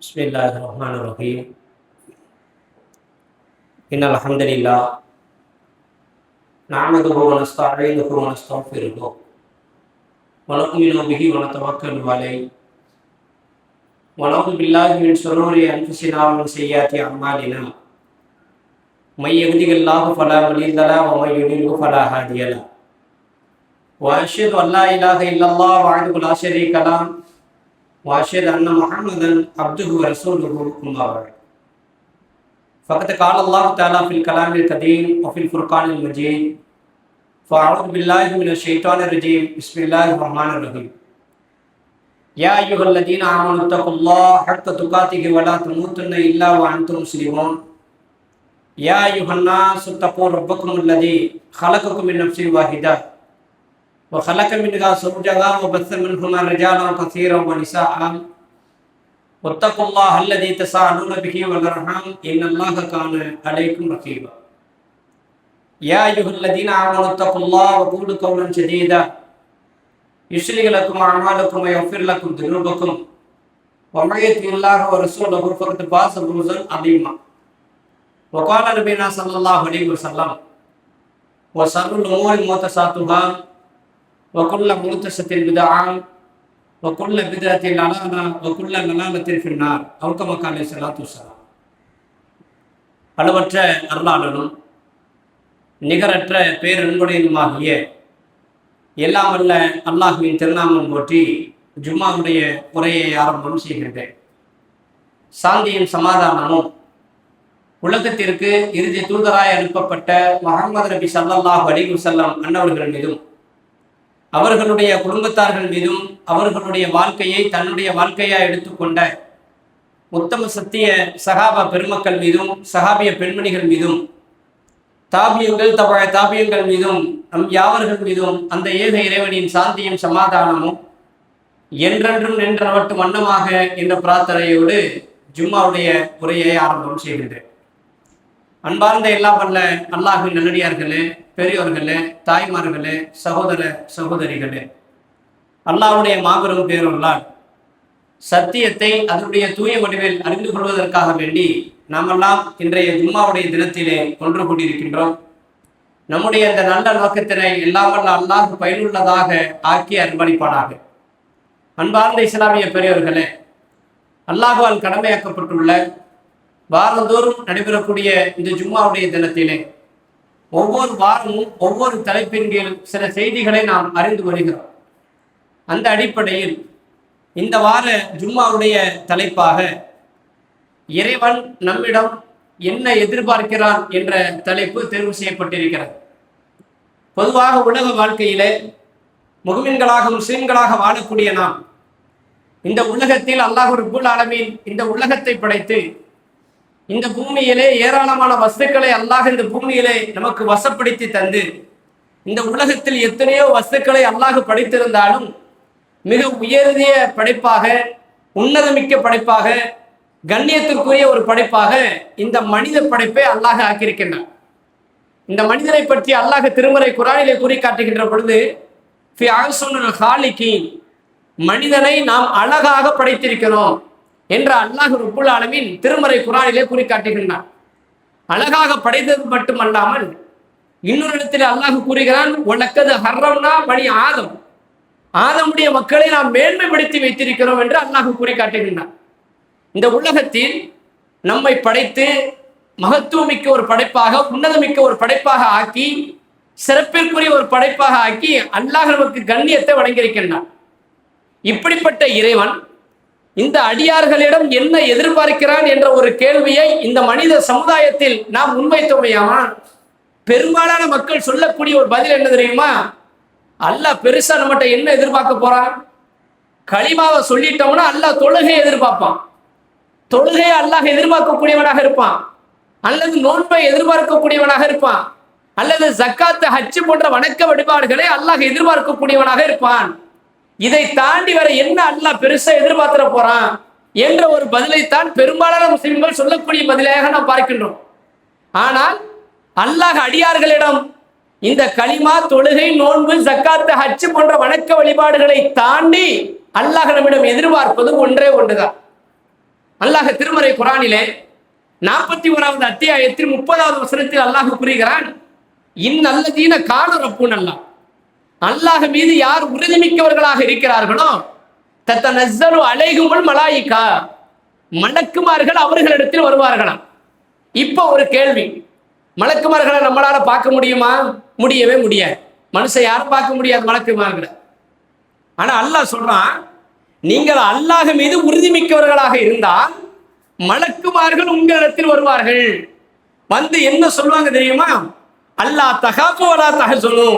பிஸ்மில்லாஹிர்ரஹ்மானிர்ரஹீம். இன்னல் ஹம்தலில்லாஹ் நஹ்மதுஹு வ நஸ்தஈனுஹு வ நஸ்தக்ஃபிருஹு வ நு'மினு பிஹி வ நதவக்கலு அலைஹி வ நஊது பில்லாஹி மின் ஷுரூரி அன்ஃபுஸினா வ மின் ஸய்யிஆத்தி அஅமாலினா. மை யஹ்திஹில்லாஹு ஃபலா முضில்ல லஹு வ மை யுضلில்ஹு ஃபலா ஹாதிய லஹு. வ அஷ்ஹது அன் லா இலாஹா இல்லல்லாஹ் வஹ்தஹு லா ஷரீக லஹு வ அஷ்ஹது அன்ன முஹம்மதன் அப்துஹு வ ரசூலுஹு அம்மா பஅத். फ़क़द क़ाल अल्लाह तआला फ़िल कलामिल कदीम व फ़िल फ़ुरक़ानिल मजीद फ़अऊज़ु बिल्लाहि मिनश शैतानिर रजीम बिस्मिल्लाहिर रहमानिर रहीम। या अय्युहल्लज़ीना आमनु तक़ुल्लाह हक़्क़ तुक़ातिहि व ला तमूतुन्ना इल्ला व अंतुम मुस्लिमून। या अय्युहन्नासु तक़ू रब्बकुमुल्लज़ी ख़लक़कुम मिन नफ़्सिन वाहिदा व ख़लक़ मिन्हा ज़ौजहा व बस्स मिन्हुमा रिजालन कसीरन व निसाअ वत्तक़ुल्लाह அல்லதி தஸாஅலூன பிஹி வல் அர்ஹாம் இன்னல்லாஹ கான அலைக்கும் ரகீபா. யா அய்யுஹல்லதீன ஆமனு தக்குல்லாஹ வ கூலு கௌலன் ஸதீதா யுஸ்லிஹ் லக்கும் அஅமாலக்கும் வ யக்ஃபிர் லக்கும் துனூபக்கும் வ மை யத்திஇல்லாஹ வ ரசூலஹு ஃபக்கத் ஃபாஸ ஃபௌஸன் அதீமா. வ क़ால நபியுனா ஸல்லல்லாஹு அலைஹி வஸல்லம் வ ஷர்ருல் உமூரி முஹ்தஸாத்துஹா வ குல்லு முஹ்தஸத்தின் பித்ஆ வக்குல்ல பிதஅத்தின் லலாலா வக்குல்ல லலாலத்தின் ஃபின்னார். அவு கமா क़ால ஸல்லல்லாஹு அலைஹி வஸல்லம். அளவற்ற அருளாளனும் நிகரற்ற பேரன்புடையனுமாகிய எல்லாம் வல்ல அல்லாஹ்வின் திருநாமம் போற்றி ஜும்மாவுடைய உரையை ஆரம்பம் செய்கின்றேன். சாந்தியும் சமாதானமும் உலகத்திற்கு இறுதி தூதராய் அனுப்பப்பட்ட முஹம்மது நபி ஸல்லல்லாஹு அலைஹி வஸல்லம் அன்னவர்கள் மீதும் அவர்களுடைய குடும்பத்தார்கள் மீதும் அவர்களுடைய வாழ்க்கையை தன்னுடைய வாழ்க்கையாக எடுத்துக்கொண்ட உத்தம சத்திய சஹாபா பெருமக்கள் மீதும் சஹாபிய பெண்மணிகள் மீதும் தாபியங்கள் தாபியங்கள் மீதும் நம் யாவர்கள் மீதும் அந்த ஏக இறைவனின் சாந்தியும் சமாதானமும் என்றென்றும் நின்றவட்டும் வண்ணமாக என்ற பிரார்த்தனையோடு ஜும்மாவுடைய உரையை ஆரம்பம் செய்கின்றேன். அன்பார்ந்த எல்லாம் வல்ல அல்லாஹ்வின் நல்லடியார்களே, பெரியோர்களே, தாய்மார்களே, சகோதர சகோதரிகளே, அல்லாஹ்வுடைய மாபெரும் பேரருளால் சத்தியத்தை அதனுடைய தூய வடிவில் அறிந்து கொள்வதற்காக வேண்டி நாமெல்லாம் இன்றைய ஜும்மாவுடைய தினத்திலே ஒன்று கூடியிருக்கின்றோம். நம்முடைய இந்த நல்ல நோக்கத்தினை எல்லாம் வல்ல அல்லாஹ் பயனுள்ளதாக ஆக்கி அர்ப்பணிப்பானாக. அன்பார்ந்த இஸ்லாமிய பெரியோர்களே, அல்லாஹ்வால் கடமையாக்கப்பட்டுள்ள வாரந்தோறும் நடைபெறக்கூடிய இந்த ஜும்மாவுடைய தினத்திலே ஒவ்வொரு வாரமும் ஒவ்வொரு தலைப்பின் கீழ் சில செய்திகளை நாம் அறிந்து வருகிறோம். அந்த அடிப்படையில் இந்த வார ஜும்மாவுடைய தலைப்பாக இறைவன் நம்மிடம் என்ன எதிர்பார்க்கிறான் என்ற தலைப்பு தேர்வு செய்யப்பட்டிருக்கிறது. பொதுவாக உலக வாழ்க்கையிலே முஃமின்களாக முஸ்லிம்களாக வாழக்கூடிய நாம் இந்த உலகத்தில் அல்லாஹ் ரப்புல் ஆலமீன் இந்த உலகத்தை படைத்து இந்த பூமியிலே ஏராளமான வஸ்துக்களை அல்லாஹ் இந்த பூமியிலே நமக்கு வசப்படுத்தி தந்து இந்த உலகத்தில் எத்தனையோ வஸ்துக்களை அல்லாஹ் படைத்திருந்தாலும் மிக உயர்ந்திய படைப்பாக, உன்னதமிக்க படைப்பாக, கண்ணியத்திற்குரிய ஒரு படைப்பாக இந்த மனித படைப்பை அல்லாஹ் ஆக்கியிருக்கின்றான். இந்த மனிதனை பற்றி அல்லாஹ் திருமறை குர்ஆனிலே கூறி காட்டுகின்ற பொழுது ஃபி அஹ்ஸனில் ஹாலிகீன், மனிதனை நாம் அழகாக படைத்திருக்கிறோம் என்ற அல்லாஹ் ரப்புல் ஆலமீன் திருமறை குர்ஆனிலே கூறி காட்டுகின்றான். அழகாக படைத்தது மட்டுமல்லாமல் இன்னொரு இடத்தில் அல்லாஹ் கூறுகிறான், வலக்கது ஹர்ரம்னா பனி ஆதம், ஆதமுடைய மக்களை நாம் மேன்மைப்படுத்தி வைத்திருக்கிறோம் என்று அல்லாஹ் கூறி காட்டுகின்றான். இந்த உலகத்தில் நம்மை படைத்து மகத்துவமிக்க ஒரு படைப்பாக, உன்னதமிக்க ஒரு படைப்பாக ஆக்கி, சிறப்பிற்குரிய ஒரு படைப்பாக ஆக்கி அல்லாஹ் நமக்கு கண்ணியத்தை வழங்கியிருக்கின்றான். இப்படிப்பட்ட இறைவன் இந்த அடியார்களிடம் என்ன எதிர்பார்க்கிறான் என்ற ஒரு கேள்வியை இந்த மனித சமுதாயத்தில் நாம் முன்வைத்தோமையானால் பெரும்பாலான மக்கள் சொல்லக்கூடிய ஒரு பதில் என்ன தெரியுமா? அல்லாஹ் பெருசா நம்மகிட்ட என்ன எதிர்பார்க்க போறான்? கலிமாவை சொல்லிட்டோம்னா அல்லாஹ் தொழுகையை எதிர்பார்ப்பான், தொழுகையை அல்லாஹ் எதிர்பார்க்கக்கூடியவனாக இருப்பான், அல்லது நோன்பை எதிர்பார்க்கக்கூடியவனாக இருப்பான், அல்லது ஜக்காத்து ஹஜ் போன்ற வணக்க வழிபாடுகளை அல்லாஹ் எதிர்பார்க்கக்கூடியவனாக இருப்பான். இதை தாண்டி வர என்ன அல்லாஹ் பெருசா எதிர்பார்த்துற போறான் என்ற ஒரு பதிலைத்தான் பெரும்பாலான முஸ்லிம்கள் சொல்லக்கூடிய பதிலாக நாம் பார்க்கின்றோம். ஆனால் அல்லாஹ் அடியார்களிடம் இந்த கலிமா, தொழுகை, நோன்பு, ஜக்காத்து, ஹஜ் போன்ற வணக்க வழிபாடுகளை தாண்டி அல்லாஹ் நம்மிடம் எதிர்பார்ப்பது ஒன்றே ஒன்றுதான். அல்லாஹ் திருமறை குரானிலே 41வது அத்தியாயத்தில் 30வது வசனத்தில் அல்லாஹ் கூறுகிறான், இன்னல்லதீன கால ரப்புன் அல்லாஹ், அல்லாஹ் மீது யார் உறுதிமிக்கவர்களாக இருக்கிறார்களோ தத்தனஸ்ஸலு அலைஹிமுல் மலாயிகா, மலக்குமார்கள் அவர்களிடத்தில் வருவார்களாம். இப்போ ஒரு கேள்வி, மலக்குமார்களை நம்மளால பார்க்க முடியுமா? முடியவே முடியாது. மனுஷன் யாரும் பார்க்க முடியாது மலக்குமார்களை. ஆனா அல்லாஹ் சொல்றான், நீங்கள் அல்லாஹ் மீது உறுதிமிக்கவர்களாக இருந்தால் மலக்குமார்கள் உங்களிடத்தில் வருவார்கள். வந்து என்ன சொல்லுவாங்க தெரியுமா? அல்லாஹ் தகாஃபு வலா தஹ்சனு,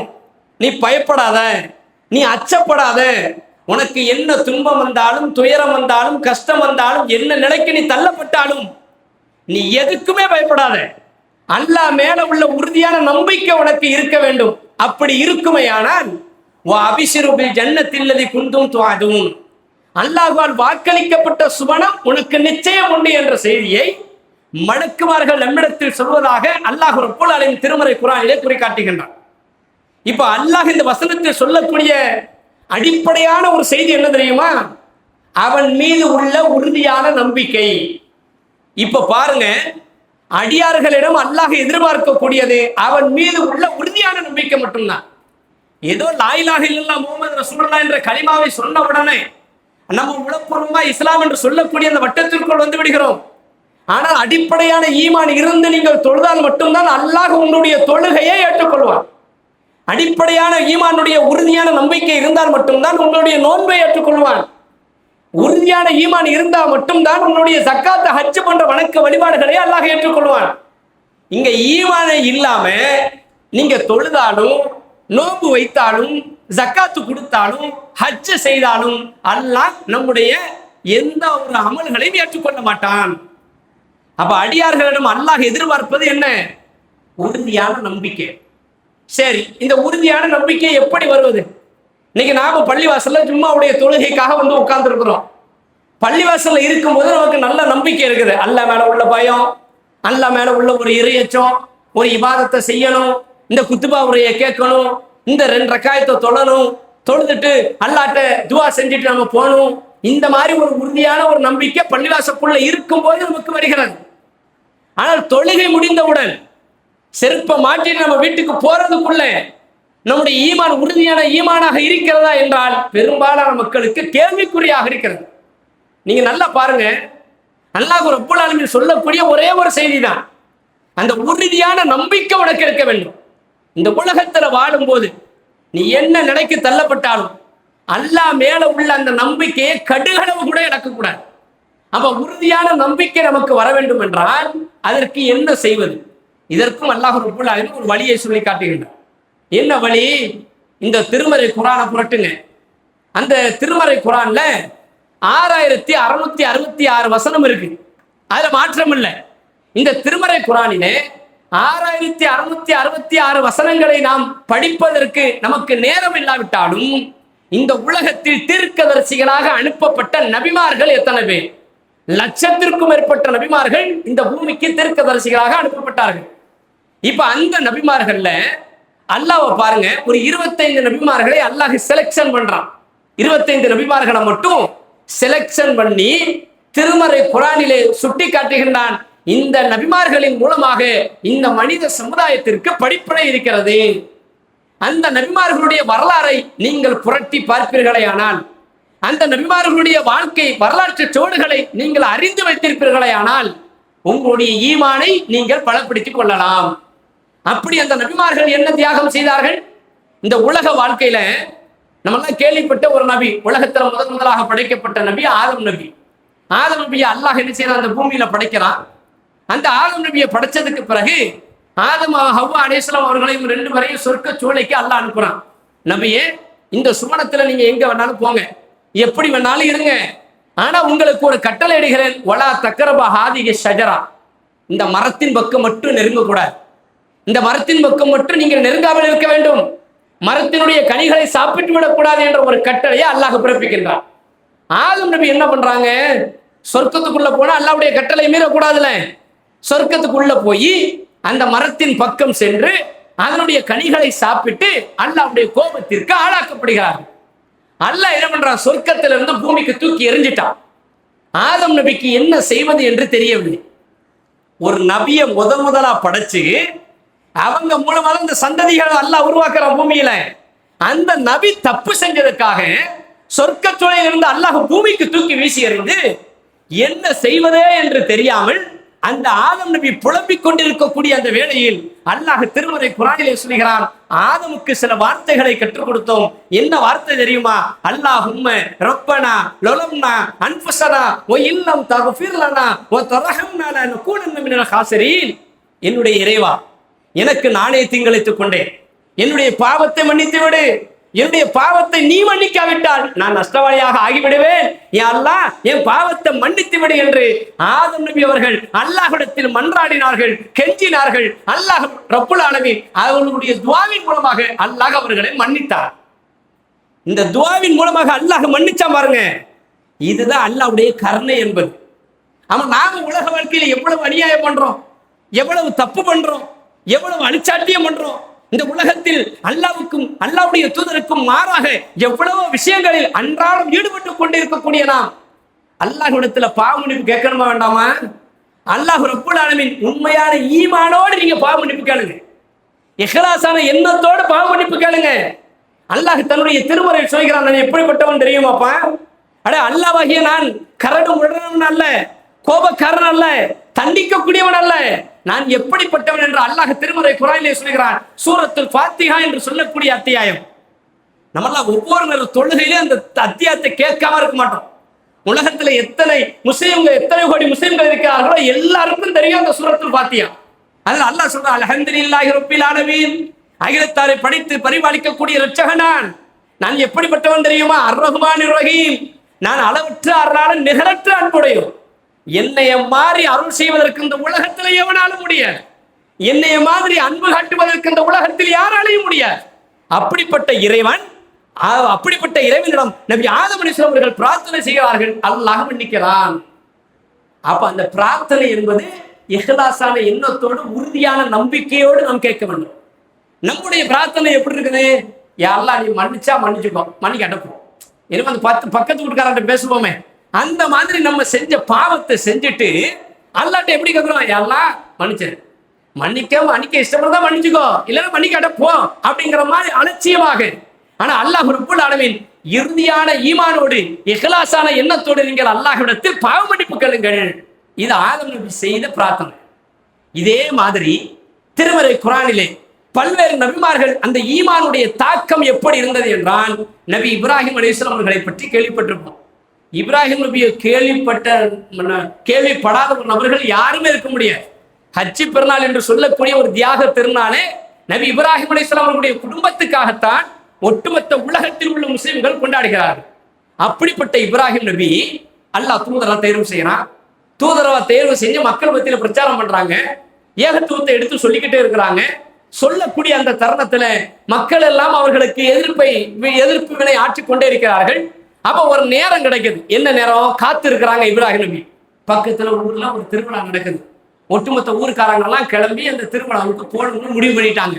நீ பயப்படாத, நீ அச்சப்படாத, உனக்கு என்ன துன்பம் வந்தாலும் துயரம் வந்தாலும் கஷ்டம் வந்தாலும் என்ன நிலைக்கு நீ தள்ளப்பட்டாலும் நீ எதுக்குமே பயப்படாத. அல்லாஹ் மேல உள்ள உறுதியான நம்பிக்கை உனக்கு இருக்க வேண்டும். அப்படி இருக்குமையானால் அபிஷிரு பில் ஜன்னத்தில்லதி குந்தும் துஆதுன், அல்லாஹ்வால் வாக்களிக்கப்பட்ட சுவனம் உனக்கு நிச்சயம் உண்டு என்ற செய்தியை மலக்குமார்கள் நம்மிடத்தில் சொல்வதாக அல்லாஹ் ரப்பல் ஆலமீன் திருமறை குர்ஆனிலே குறிக்காட்டுகின்றான். இப்ப அல்லாஹ் இந்த வசனத்தில் சொல்லக்கூடிய அடிப்படையான ஒரு செய்தி என்ன தெரியுமா? அவன் மீது உள்ள உறுதியான நம்பிக்கை. இப்ப பாருங்க, அடியார்களிடம் அல்லாஹ் எதிர்பார்க்கக்கூடியது அவன் மீது உள்ள உறுதியான நம்பிக்கை மட்டும்தான். ஏதோ லா இலாஹ இல்லல்லாஹ் முஹம்மது ரசூலுல்லாஹ் என்ற கலிமாவை சொன்ன உடனே நம்ம உளப்பூர்வமா இஸ்லாம் என்று சொல்லக்கூடிய அந்த வட்டத்திற்குள் வந்து விடுகிறோம். ஆனால் அடிப்படையான ஈமான் இருந்து நீங்கள் தொழுதால் மட்டும்தான் அல்லாஹ் உங்களுடைய தொழுகையை ஏற்றுக்கொள்வான். அடிப்படையான ஈமானுடைய உறுதியான நம்பிக்கை இருந்தால் மட்டும்தான் உங்களுடைய நோன்பை ஏற்றுக்கொள்வான். உறுதியான ஈமான் இருந்தால் மட்டும்தான் உங்களுடைய ஜக்காத் ஹஜ் போன்ற வணக்க வழிபாடுகளை அல்லாஹ் ஏற்றுக்கொள்வான். இங்க ஈமானை இல்லாம நீங்க தொழுதாலும் நோன்பு வைத்தாலும் ஜக்காத்து கொடுத்தாலும் ஹஜ் செய்தாலும் அல்லாஹ் நம்முடைய எந்த ஒரு அமல்களையும் ஏற்றுக்கொள்ள மாட்டான். அப்ப அடியார்களிடம் அல்லாஹ் எதிர்பார்ப்பது என்ன? உறுதியான நம்பிக்கை. சரி, இந்த உறுதியான நம்பிக்கை எப்படி வருவது? இன்னைக்கு நாம பள்ளிவாசல்ல ஜும்மாவுடைய தொழுகைக்காக வந்து உட்கார்ந்து இருக்கிறோம். பள்ளிவாசல்ல இருக்கும்போது நமக்கு நல்ல நம்பிக்கை இருக்குது. அல்லாஹ் மேல உள்ள பயம், அல்லாஹ் மேல உள்ள ஒரு இறையச்சம், ஒரு இபாதத்தை செய்யணும், இந்த குத்துபா உரையை கேட்கணும், இந்த 2 ரக்காயத்தை தொழணும், தொழுதுட்டு அல்லாஹ்ட்ட துவா செஞ்சுட்டு நம்ம போகணும். இந்த மாதிரி ஒரு உறுதியான ஒரு நம்பிக்கை பள்ளிவாசலுக்குள்ள இருக்கும்போது நமக்கு வருகிறது. ஆனால் தொழுகை முடிந்தவுடன் செருப்பை மாட்டிட்டு நம்ம வீட்டுக்கு போறதுக்குள்ள நம்முடைய ஈமான் உறுதியான ஈமானாக இருக்கிறதா என்றால் பெரும்பாலான மக்களுக்கு கேள்விக்குறியாக இருக்கிறது. நீங்க நல்லா பாருங்க, அல்லாஹ் ரப்பல் ஆலமீன் சொல்லக்கூடிய ஒரே ஒரு செய்தி தான், அந்த உறுதியான நம்பிக்கை உனக்கு இருக்க வேண்டும். இந்த உலகத்துல வாழும்போது நீ என்ன நிலைக்கு தள்ளப்பட்டாலும் அல்லாஹ் மேல உள்ள அந்த நம்பிக்கையை கடுகளவு கூட இழக்கக்கூடாது. அப்ப உறுதியான நம்பிக்கை நமக்கு வர வேண்டும் என்றால் அதற்கு என்ன செய்வது? இதற்கும் அல்லாஹ் ரப்பல் ஆலமீன் ஒரு வழியை சொல்லி காட்டுகின்றார். என்ன வழி? இந்த திருமறை குர்ஆனை புரட்டுங்க. அந்த திருமறை குர்ஆன்ல 6666 வசனம் இருக்கு, அதுல மாற்றம் இல்லை. இந்த திருமறை குர்ஆனிலே 6666 வசனங்களை நாம் படிப்பதற்கு நமக்கு நேரம் இல்லாவிட்டாலும் இந்த உலகத்தில் தீர்க்கதரிசிகளாக அனுப்பப்பட்ட நபிமார்கள் எத்தனை பேர்? லட்சத்திற்கும் மேற்பட்ட நபிமார்கள் இந்த பூமிக்கு தீர்க்கதரிசிகளாக அனுப்பப்பட்டார்கள். இப்ப அந்த நபிமார்கள்ல அல்லாஹ்வை பாருங்க, ஒரு 25 நபிமார்களை அல்லாஹ் செலக்ஷன் பண்றான். 25 நபிமார்களை மட்டும் செலக்ஷன் பண்ணி திருமறை குர்ஆனிலே சுட்டி காட்டுகின்றான். இந்த நபிமார்களின் மூலமாக இந்த மனித சமுதாயத்திற்கு படிப்பினை இருக்கிறது. அந்த நபிமார்களுடைய வரலாறை நீங்கள் புரட்டி பார்ப்பீர்களேயானால், அந்த நபிமார்களுடைய வாழ்க்கை வரலாற்று சுவடுகளை நீங்கள் அறிந்து வைத்திருப்பீர்களேயானால் உங்களுடைய ஈமானை நீங்கள் பலப்படுத்திக் கொள்ளலாம். அப்படி அந்த நபிமார்கள் என்ன தியாகம் செய்தார்கள்? இந்த உலக வாழ்க்கையில நம்மெல்லாம் கேள்விப்பட்ட ஒரு நபி, உலகத்துல முதலாக படைக்கப்பட்ட நபி ஆதம் நபி. ஆதம் நபியை அல்லாஹ் என்ன செய்யறான்? அந்த பூமியில படைக்கிறான். அந்த ஆதம் நபியை படைச்சதுக்கு பிறகு ஆதம் ஹவ்வா அலைஹிஸ்ஸலாம் அவர்களையும் 2 பேரையும் சொர்க்க சூளைக்கு அல்லாஹ் அனுப்புறான். நபியே, இந்த சுவனத்துல நீங்க எங்க வேணாலும் போங்க, எப்படி வேணாலும் இருங்க, ஆனா உங்களுக்கு ஒரு கட்டளை இடுகிறேன், வலா தக்ரபா ஹாதிஹி ஷஜரா, இந்த மரத்தின் பக்கம் மட்டும் நெருங்க கூடாது, இந்த மரத்தின் பக்கம் மட்டும் நீங்கள் நெருங்காமல் இருக்க வேண்டும், மரத்தினுடைய கனிகளை சாப்பிட்டு விடக்கூடாது என்ற ஒரு கட்டளையை அல்லாஹ் பிறப்பிக்கின்றான். ஆதம் நபி என்ன பண்றாங்க? சொர்க்கத்துக்குள்ள போனா அல்லாஹ்வுடைய கட்டளை மீறக்கூடாதுல, சொர்க்கத்துக்குள்ள போய் அந்த மரத்தின் பக்கம் சென்று அதனுடைய கனிகளை சாப்பிட்டு அல்லாஹ்வுடைய கோபத்திற்கு ஆளாக்கப்படுகிறார்கள். அல்லாஹ் என்ன பண்றான்? சொர்க்கத்திலிருந்து பூமிக்கு தூக்கி எறிஞ்சிட்டான். ஆதம் நபிக்கு என்ன செய்வது என்று தெரியவில்லை. ஒரு நபியை முதலா படைச்சு அவங்க மூலமாக இந்த சந்ததிகள் அல்லாஹ் உருவாக்குற பூமியில அந்த நபி தப்பு செஞ்சதுக்காக சொர்க்கத்துறையில் இருந்து அல்லாஹ் பூமிக்கு தூக்கி வீசி எறிந்து என்ன செய்வதே என்று தெரியாமல் அந்த ஆதம் நபி புலம்பிக் கொண்டிருக்கக்கூடிய அந்த வேளையில் அல்லாஹ் திருமறை குர்ஆனிலே சொல்கிறான், ஆதமுக்கு சில வார்த்தைகளை கற்றுக் கொடுத்தோம். என்ன வார்த்தை தெரியுமா? அல்லாஹும்ம ரப்பனா லலம்னா அன்ஃபுஸனா வ இல்லம் தக்ஃபிர் லனா வ தர்ஹம்னா லனகூனன்ன மினல் காசிரீன். என்னுடைய இறைவா, எனக்கு நானே தீங்கிழைத்துக் கொண்டேன். என்னுடைய பாவத்தை மன்னித்து விடு. என்னுடைய பாவத்தை நீ மன்னிக்காவிட்டால் நான் நஷ்டவாளியாக ஆகிவிடுவேன். யா அல்லாஹ், என் பாவத்தை மன்னித்து விடு என்று ஆதம் நபி அவர்கள் அல்லாஹ்விடத்தில் மன்றாடினார்கள், கெஞ்சினார்கள். அல்லாஹ் ரப்புல் ஆலமீன் அவர்களுடைய துஆவின் மூலமாக அல்லாஹ் அவர்களை மன்னித்தார். இந்த துஆவின் மூலமாக அல்லாஹ் மன்னிச்சா பாருங்க, இதுதான் அல்லாஹ்வுடைய கருணை என்பது. ஆமா, நாம உலக வாழ்க்கையில எவ்வளவு அநியாயம் பண்றோம், எவ்வளவு தப்பு பண்றோம், எவ்வளவு அழிச்சாட்டியம் பண்றோம். இந்த உலகத்தில் அல்லாஹ்வுக்கும் அல்லாஹ்வுடைய தூதருக்கும் மாறாக எவ்வளவு விஷயங்களில் அன்றாடம் ஈடுபட்டுக் கொண்டிருக்கக்கூடிய நாம் அல்லாஹ்விடத்துல பாவ மன்னிப்பு கேட்கணுமா வேண்டாமா? அல்லாஹ் ரப்புல் ஆலமீன் உண்மையான ஈமானோடு நீங்க பாவ மன்னிப்பு கேளுங்க, இஹ்லாஸான எண்ணத்தோடு பாவ மன்னிப்பு கேளுங்க. அல்லாஹ் தன்னுடைய திருமறையில் சொல்கிறான், நான் எப்படிப்பட்டவன் தெரியுமாப்பா? அட, அல்லாஹ்வாகிய நான் கரடு முரடனவன் அல்ல, கோபக்காரன் அல்ல, தண்டிக்கக்கூடியவன் அல்ல. நான் எப்படிப்பட்டவன் என்று அல்லாஹ் திருமறை குர்ஆனிலே சொல்கிறான். சூரத்துல் ஃபாத்திஹா என்று சொல்லக்கூடிய அத்தியாயம். நம்மெல்லாம் ஒவ்வொரு நேர தொழுகையிலே அந்த அத்தியாயத்தை கேட்காம இருக்க மாட்டோம். உலகத்துல எத்தனை கோடி முஸ்லிம்கள் இருக்கிறார்களோ எல்லாருக்கும் தெரியும் அந்த சூரத்துல் ஃபாத்திஹா. அதுல அல்லாஹ் சொல்றான், அல்ஹம்துலில்லாஹி ரப்பில் ஆலமீன், அகிலத்தாரை படைத்து பரிபாலிக்கக்கூடிய இரட்சகன் நான் எப்படிப்பட்டவன் தெரியுமா? அர் ரஹ்மானிர் ரஹீம், நான் அளவற்ற அருளாளன், நிகரற்ற அன்புடையோன். என்னைய மாறி அருள் செய்வதற்கு இந்த உலகத்தில் எவனாலும் முடியாது. என்னைய மாதிரி அன்பு காட்டுவதற்கு இந்த உலகத்தில் யாராலையும் முடியாது. அப்படிப்பட்ட இறைவனிடம் நபி ஆதம் அலைஹிஸ்ஸலாம் அவர்கள் பிரார்த்தனை செய்கிறார்கள், அல்லாஹ் மன்னிக்கிறான். அப்ப அந்த பிரார்த்தனை என்பது இஹ்லாஸான எண்ணத்தோடு உறுதியான நம்பிக்கையோடு நாம் கேட்க வேண்டும். நம்முடைய பிரார்த்தனை எப்படி இருக்குது? யா அல்லாஹ், நீ மன்னிச்சா மன்னிச்சுக்கோ, மன்னிக்க அடப்போம். இனிமே அந்த பக்கத்து வீட்டுக்காரன் பேசுவோமே, அந்த மாதிரி நம்ம செஞ்ச பாவத்தை செஞ்சுட்டு அல்லாஹ்ட்ட எப்படி கேட்கிறோம்? யா அல்லாஹ் மன்னிச்சிரு, மன்னிக்க இஷ்டப்படுறதா மன்னிச்சுக்கோ, இல்லைன்னா மன்னிக்க அடப்போ அப்படிங்கிற மாதிரி அலட்சியமாக. ஆனா அல்லாஹ் ரப்புல் ஆலமீன் இறுதியான ஈமானோடு இஹ்லாஸான எண்ணத்தோடு நீங்கள் அல்லாஹ்விடத்தில் பாவ மன்னிப்பு கேளுங்கள். இது ஆதம் நபி செய்த பிரார்த்தனை. இதே மாதிரி திருமறை குர்ஆனிலே பல்வேறு நபிமார்கள் அந்த ஈமானுடைய தாக்கம் எப்படி இருந்தது என்றால், நபி இப்ராஹிம் அலைஹிஸ்ஸலாம் அவர்களை பற்றி கேள்விப்பட்டிருப்போம். இப்ராஹிம் நபியை கேள்விப்படாத ஒரு நபர்கள் யாருமே இருக்க முடியாது. ஹஜ்ஜி பெருநாள் என்று சொல்லக்கூடிய ஒரு தியாக திருநாளே நபி இப்ராஹிம் அலைஹிஸ்ஸலாம் அவர்களுடைய குடும்பத்துக்காகத்தான் ஒட்டுமொத்த உலகத்தில் உள்ள முஸ்லிம்கள் கொண்டாடுகிறார்கள். அப்படிப்பட்ட இப்ராஹிம் நபி அல்லாஹ் தூதரா தேர்வு செய்யறான். தூதரா தேர்வு செஞ்சு மக்கள் மத்தியில பிரச்சாரம் பண்றாங்க, ஏகத்துவத்தை எடுத்து சொல்லிக்கிட்டே இருக்கிறாங்க. சொல்லக்கூடிய அந்த தருணத்துல மக்கள் எல்லாம் அவர்களுக்கு எதிர்ப்பு வினை ஆற்றிக்கொண்டே இருக்கிறார்கள். அப்ப ஒரு நேரம் கிடைக்குது. என்ன நேரம்? காத்து இருக்கிறாங்க இப்ராஹிம் நபி. பக்கத்துல ஊர்ல ஒரு திருவிழா நடக்குது. ஒட்டுமொத்த ஊருக்காரங்க எல்லாம் கிளம்பி அந்த திருவிழாவுக்கு போகணும்னு முடிவு பண்ணிட்டாங்க.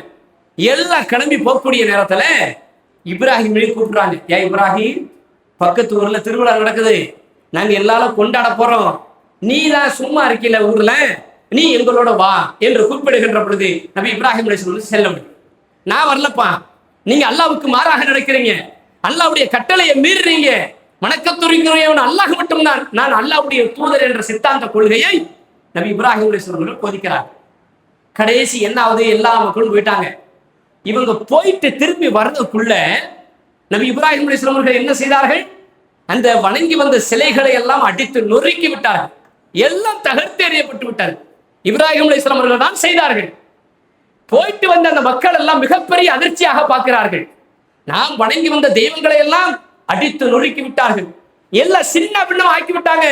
எல்லாம் கிளம்பி போகக்கூடிய நேரத்துல இப்ராஹிம் நபி கூப்பிடுறாங்க, ஏன் இப்ராஹிம், பக்கத்து ஊர்ல திருவிழா நடக்குது, நாங்க எல்லாரும் கொண்டாட போறோம், நீ தான் சும்மா இருக்கல ஊர்ல, நீ எங்களோட வா என்று கூப்பிடுகின்ற பொழுது நபி இப்ராஹிம் அலைஹிஸ்ஸலாம் செல்ல முடியும். நான் வரலப்பா, நீங்க அல்லாஹ்வுக்கு மாறாக நடக்கிறீங்க, அல்லாஹ்வுடைய கட்டளையை மீறுறீங்க, வணக்கத்துக்குரியவன் அல்லாஹ் மட்டும்தான், நான் அல்லாஹ்வுடைய தூதர் என்ற சித்தாந்த கொள்கையை நபி இப்ராஹிம் அலைஹிஸ்ஸலாம் போதிக்கிறார். கடைசி என்ன ஆகுது? எல்லா மக்களும் போயிட்டாங்க. இவங்க போயிட்டு திரும்பி வர்றதுக்குள்ள நபி இப்ராஹிம் அலைஹிஸ்ஸலாம் அவர்கள் என்ன செய்தார்கள்? அந்த வணங்கி வந்த சிலைகளை எல்லாம் அடித்து நொறுக்கி விட்டார்கள். எல்லாம் தகர்த்து எறியப்பட்டு விட்டார்கள். இப்ராஹிம் அலைஹிஸ்ஸலாம் அவர்கள் தான் செய்தார்கள். போயிட்டு வந்த அந்த மக்கள் எல்லாம் மிகப்பெரிய அதிர்ச்சியாக பார்க்கிறார்கள். நாம் வணங்கி வந்த தெய்வங்களை எல்லாம் அடித்து நொறுக்கி விட்டார்கள். எல்லாம் சின்ன பின்னம் ஆக்கி விட்டாங்க.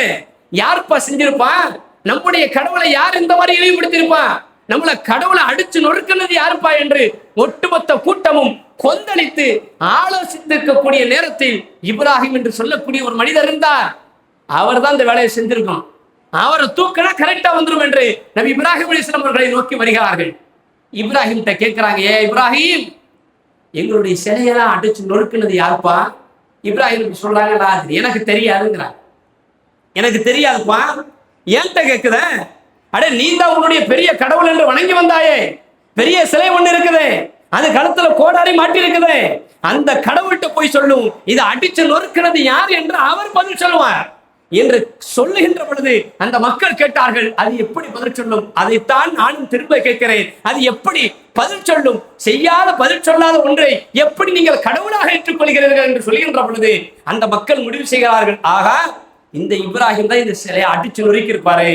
யாருப்பா செஞ்சிருப்பான்? நம்முடைய கடவுளை யார் இந்த மாதிரி இழிவுபடுத்தியிருப்பான்? நம்மள கடவுளை அடிச்சு நொறுக்கினது யாருப்பா என்று ஒட்டுமொத்த கூட்டமும் கொந்தளித்து ஆலோசித்திருக்கக்கூடிய நேரத்தில் இப்ராஹிம் என்று சொல்லக்கூடிய ஒரு மனிதர் இருந்தார். அவர் தான் இந்த வேலையை செஞ்சிருக்கோம். அவரை தூக்கினா கரெக்டா வந்துடும் என்று நபி இப்ராஹிம் அலைஹிஸ்ஸலாம் அவர்களை நோக்கி வருகிறார்கள். இப்ராஹிம் கிட்ட கேட்கிறாங்க, ஏ இப்ராஹிம், எங்களுடைய சிலையெல்லாம் அடிச்சு நொறுக்கினது யாருப்பா? இப்ராஹிம் சொல்றாங்க, எனக்கு தெரியாதுங்கிறாங்க. எனக்கு தெரியாதுப்பா, ஏன்ட்ட கேட்குத? அடே, நீ தான் உன்னுடைய பெரிய கடவுள் என்று வணங்கி வந்தாயே, பெரிய சிலை ஒண்ணு இருக்குதே, அது கழுத்துல கோடாரி மாட்டி இருக்குதே, அந்த கடவுள்கிட்ட போய் சொல்லும், இதை அடிச்சு நொறுக்கிறது யார் என்று அவர் பதில் சொல்லுவார் என்று சொல்லுகின்ற பொழுது அந்த மக்கள் கேட்டார்கள், அது எப்படி பதில் சொல்லும்? அதைத்தான் நானும் திரும்ப கேட்கிறேன், அது எப்படி பதில் சொல்லும்? செய்யாத பதில் சொல்லாத ஒன்றை எப்படி நீங்கள் கடவுளாக ஏற்றுக்கொள்கிறீர்கள் என்று சொல்லுகின்ற பொழுது அந்த மக்கள் முடிவு செய்கிறார்கள், ஆகா, இந்த இப்ராஹிம் தான் இந்த சிலையை அடிச்சு நொறுக்கி இருப்பாரு,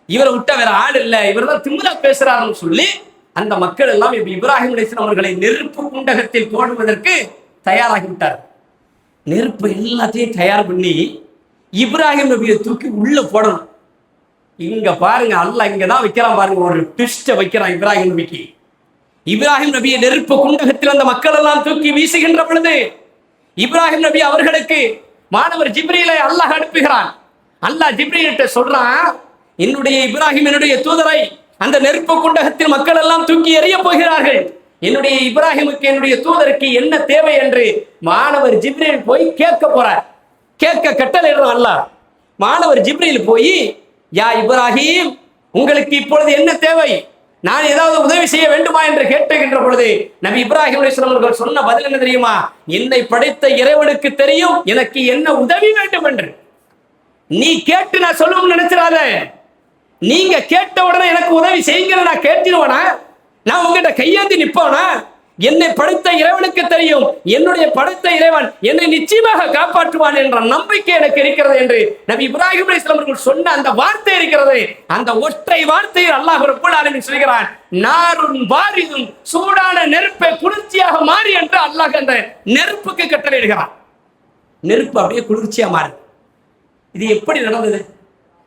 இவரை விட்ட வேற ஆள் இல்லை, இவர் தான் திமிரா பேசுறாருன்னு சொல்லி அந்த மக்கள் எல்லாம் இப்ராஹிம் அலைஹிஸ்ஸலாம் அவர்களை நெருப்பு குண்டகத்தில் போடுவதற்கு தயாராகி விட்டார். நெருப்பு எல்லாத்தையும் தயார் பண்ணி இப்ராஹிம் நபியை தூக்கி உள்ள போடணும். இங்க பாருங்க, அல்லாஹ் இங்கதான் வைக்கிறான் பாருங்க, ஒரு ட்விஸ்ட வைக்கிறான் இப்ராஹிம் நபிக்கு. இப்ராஹிம் நபியை நெருப்பு குண்டகத்தில் அந்த மக்கள் எல்லாம் தூக்கி வீசுகின்ற பொழுது இப்ராஹிம் நபி அவர்களுக்கு மாணவர் ஜிப்ரீலை அல்லாஹ் அனுப்புகிறான். அல்லாஹ் ஜிப்ரீல்கிட்ட சொல்றான், என்னுடைய இப்ராஹிம் என்னுடைய தூதரை அந்த நெருப்பு குண்டகத்தில் மக்கள் எல்லாம் தூக்கி எறிய போகிறார்கள், என்னுடைய இப்ராஹிமுக்கு என்னுடைய தூதருக்கு என்ன தேவை என்று மாணவர் ஜிப்ரீல் போய் கேட்க போறார். கேட்க கட்டளையிடும் அல்லாஹ். மாணவர் ஜிப்ரீல் போய், யா இப்ராஹிம், உங்களுக்கு இப்பொழுது என்ன தேவை, நான் ஏதாவது உதவி செய்ய வேண்டுமா என்று கேட்டுகின்ற பொழுது நபி இப்ராஹிம் அலைஹிஸ்ஸலாம் அவர்கள் சொன்ன பதில் என்ன தெரியுமா? என்னை படைத்த இறைவனுக்கு தெரியும் எனக்கு என்ன உதவி வேண்டும் என்று. நீ கேட்டு நான் சொல்லணும்னு நினைச்சிடாத. நீங்க கேட்ட உடனே எனக்கு உதவி செய்யுங்க நான் கேட்டுருவேனா? நான் உங்ககிட்ட கையேந்தி நிப்போனா? என்னை படைத்த இறைவனுக்கு தெரியும், என்னுடைய படைத்த இறைவன் என்னை நிச்சயமாக காப்பாற்றுவான் என்ற நம்பிக்கை எனக்கு இருக்கிறது என்று நபி இப்ராஹிம் அலைஹிஸ்ஸலாம் அவர்கள் சொன்ன அந்த வார்த்தை இருக்கிறது. அந்த ஒற்றை வார்த்தையில் அல்லாஹ் ரப்பல் ஆலமீன் சொல்கிறான், நாருன் பாரிதும், சூடான நெருப்பை குளிர்ச்சியாக மாறி என்று அல்லாஹ் அந்த நெருப்புக்கு கட்டளையிடுகிறான். நெருப்பு அப்படியே குளிர்ச்சியா மாறி. இது எப்படி நடந்தது?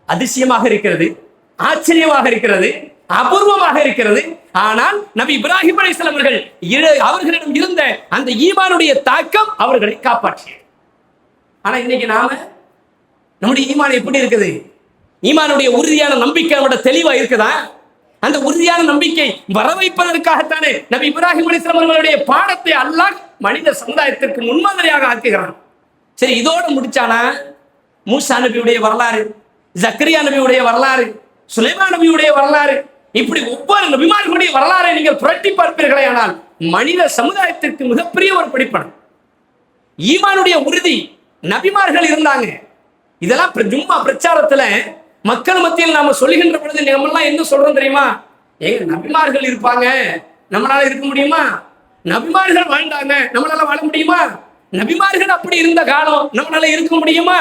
அதிசயமாக இருக்கிறது, ஆச்சரியமாக இருக்கிறது, அபூர்வமாக இருக்கிறது. ஆனால் நபி இப்ராஹிம் அலைஹிஸ்ஸலாம் அவர்களிடம் இருந்த அந்த ஈமானுடைய தாக்கம் அவர்களை காப்பாற்றியது. ஆனா இன்னைக்கு நாம நம்முடைய ஈமான் எப்படி இருக்குது? ஈமானுடைய உறுதியான நம்பிக்கை நம்மட தெளிவா இருக்குதா? அந்த உறுதியான நம்பிக்கை வர வைப்பதற்காகத்தானே நபி இப்ராஹிம் அலைஹிஸ்ஸலாம் அவர்களுடைய பாடத்தை அல்லாஹ் மனித சமுதாயத்திற்கு முன்மாதிரியாக ஆக்குகிறான். சரி, இதோடு முடிச்சானா? மூசா நபியுடைய வரலாறு, ஜக்கரியா நபியுடைய வரலாறு, சுலைமான் நபியுடைய வரலாறு, இப்படி ஒவ்வொரு நபிமார்களுடைய வரலாறை நீங்கள் புரட்டி பார்ப்பீர்களே, ஆனால் மனித சமுதாயத்திற்கு மிகப்பெரிய ஒரு படிப்படம். ஈமானுடைய உறுதி நபிமார்கள் இருந்தாங்க. இதெல்லாம் ஜும்மா பிரச்சாரத்துல மக்கள் மத்தியில் நாம சொல்லுகின்ற பொழுது நம்மெல்லாம் என்ன சொல்றோம் தெரியுமா? எங்க நபிமார்கள் இருப்பாங்க, நம்மளால இருக்க முடியுமா? நபிமார்கள் வாழ்ந்தாங்க, நம்மளால வாழ முடியுமா? நபிமார்கள் அப்படி இருந்த காலம், நம்மளால இருக்க முடியுமா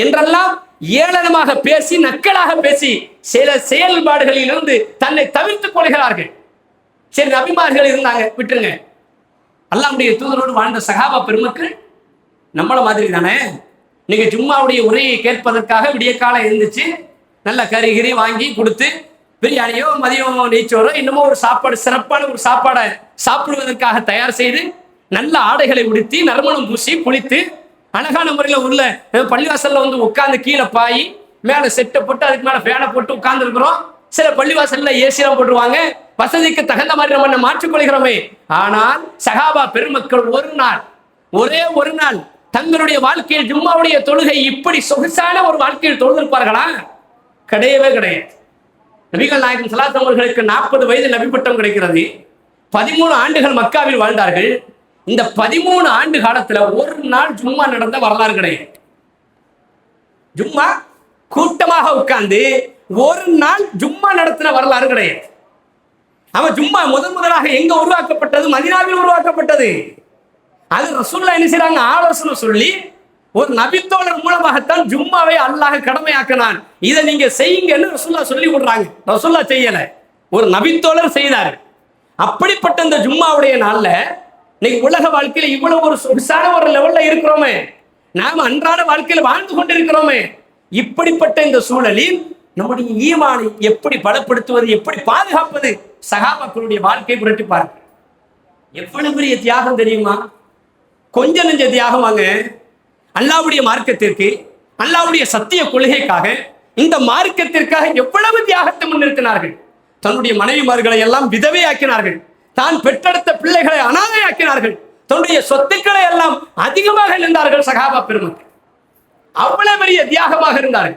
என்றெல்லாம் ஏளனமாக பேசி, நக்கலாக பேசி சில செயல்பாடுகளில் இருந்து தன்னை தவிர்த்துக் கொள்கிறார்கள். சரி, நபிமார்கள் இருந்தாங்க, விட்டுருங்க. அல்லாஹ்வுடைய தூதரோடு வாழ்ந்த சஹாபா பெருமக்கள் நம்மள மாதிரி தானே. நீங்க ஜும்மாவுடைய உரையை கேட்பதற்காக விடிய காலம் இருந்துச்சு, நல்ல கறிகிரி வாங்கி கொடுத்து, பிரியாணியோ மதியமோ நெய்ச்சோரோ இன்னமும் ஒரு சாப்பாடு, சிறப்பான ஒரு சாப்பாடை சாப்பிடுவதற்காக தயார் செய்து, நல்ல ஆடைகளை உடுத்தி, நறுமணம் பூசி, குளித்து, அழகான முறையில் உள்ள பள்ளிவாசல்ல வந்து உட்கார்ந்து கீழே பாய் மேல செட்டை போட்டு அதுக்கு மேல ஃபேனை போட்டு உட்கார்ந்து இருக்கிறோம். சில பள்ளிவாசல்ல ஏசிலாம் போட்டுருவாங்க, வசதிக்கு தகுந்த மாதிரி நம்ம மாற்றிக்கொள்கிறோமே. ஆனால் சஹாபா பெருமக்கள் ஒரே ஒரு நாள் தங்களுடைய வாழ்க்கையில் ஜும்மாவுடைய தொழுகை இப்படி சொகுசான ஒரு வாழ்க்கையில் தொழுதிருப்பார்களா? கிடையவே கிடையாது. நபிகள் நாயகம் ஸல்லல்லாஹு அலைஹி வஸல்லம் அவர்களுக்கு 40 வயது நபி பட்டம் கிடைக்கிறது. 13 ஆண்டுகள் மக்காவில் வாழ்ந்தார்கள். இந்த 13 ஆண்டு காலத்துல ஒரு நாள் ஜும்மா நடந்த வரலாறு கிடையாது. ஜும்மா கூட்டமாக உட்கார்ந்து ஒரு நாள் ஜும்மா நடத்தின வரலாறு கிடையாது. அவன் ஜும்மா முதலாக எங்க உருவாக்கப்பட்டது? மதீனாவில் உருவாக்கப்பட்டது. அது ரசூலுல்லாஹ் என்ன செய்றாங்க? ஆலோசனை சொல்லி ஒரு நபித்தோழர் மூலமாகத்தான் ஜும்மாவை அல்லாஹ் கடமையாக்கினான். இதை நீங்க செய்யுங்கன்னு ரசூலுல்லாஹ் சொல்லி விடுறாங்க. ரசூலுல்லாஹ் செய்யல, ஒரு நபித்தோழர் செய்தார். அப்படிப்பட்ட இந்த ஜும்மாவுடைய நாள்ல இன்னைக்கு உலக வாழ்க்கையில இவ்வளவு ஒரு சொகுசான ஒரு லெவல்ல இருக்கிறோமே, நாம அன்றாட வாழ்க்கையில வாழ்ந்து கொண்டிருக்கிறோமே. இப்படிப்பட்ட இந்த சூழலில் நம்முடைய ஈமானை எப்படி பலப்படுத்துவது, எப்படி பாதுகாப்பது? சஹாபாக்களுடைய வாழ்க்கை புரட்டி பாருங்க. எவ்வளவு பெரிய தியாகம் தெரியுமா? கொஞ்ச நெஞ்ச தியாகம் வாங்க. அல்லாஹ்வுடைய மார்க்கத்திற்கு, அல்லாஹ்வுடைய சத்திய கொள்கைக்காக, இந்த மார்க்கத்திற்காக எவ்வளவு தியாகத்தை முன்னிறுத்தினார்கள். தன்னுடைய மனைவிமார்களை எல்லாம் விதவையாக்கினார்கள், தான் பெற்றெடுத்த பிள்ளைகளை அனாதையாக்கினார்கள், தன்னுடைய சொத்துக்களை எல்லாம் அதிகமாக இருந்தார்கள் சஹாபா பெருமக்கள். அவ்வளவு பெரிய தியாகமாக இருந்தார்கள்.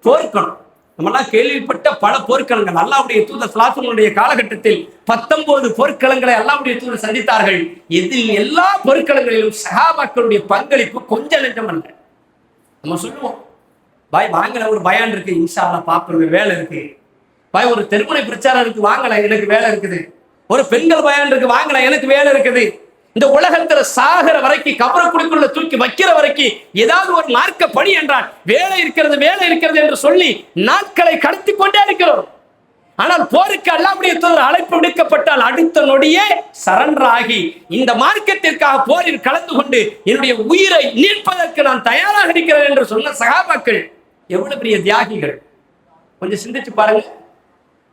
போர்க்களம். நம்மளாம் கேள்விப்பட்ட பல போர்க்களங்கள். அல்லாஹ்வுடைய தூதர் ஸல்லல்லாஹு காலகட்டத்தில் 19 போர்க்களங்களை அல்லாஹ்வுடைய தூதர் சந்தித்தார்கள். இதில் எல்லா போர்க்களங்களிலும் சஹாபாக்களுடைய பங்களிப்பு கொஞ்சம் நெஞ்சம் அல்ல. நம்ம சொல்லுவோம், பாய் வாங்கல ஒரு பயான் இருக்கு, இன்ஷா அல்லாஹ் பாப்போம், வேலை இருக்கு. பாய் ஒரு தெருமுனை பிரச்சாரம் இருக்கு, வாங்கல எனக்கு வேலை இருக்குது. ஒரு பெண்கள் பயான் இருக்கு, வாங்கல எனக்கு வேலை இருக்குது. இந்த உலகத்துல சாகர வரைக்கும், கபரக்குடிக்குள்ள தூக்கி வைக்கிற வரைக்கும் ஏதாவது ஒரு மார்க்க பணி என்றால் வேலை இருக்கிறது என்று சொல்லி நாட்களை கடத்தி கொண்டே இருக்கிறோம். ஆனால் போருக்கு அல்லாஹ்வுடைய தூதர் அழைப்பு விடுக்கப்பட்டால் அடுத்த நொடியே சரண்டர் ஆகி இந்த மார்க்கத்திற்காக போரில் கலந்து கொண்டு என்னுடைய உயிரை நீட்பதற்கு நான் தயாராக இருக்கிறேன் என்று சொன்ன சஹாபாக்கள் எவ்வளவு பெரிய தியாகிகள். கொஞ்சம் சிந்திச்சு பாருங்க.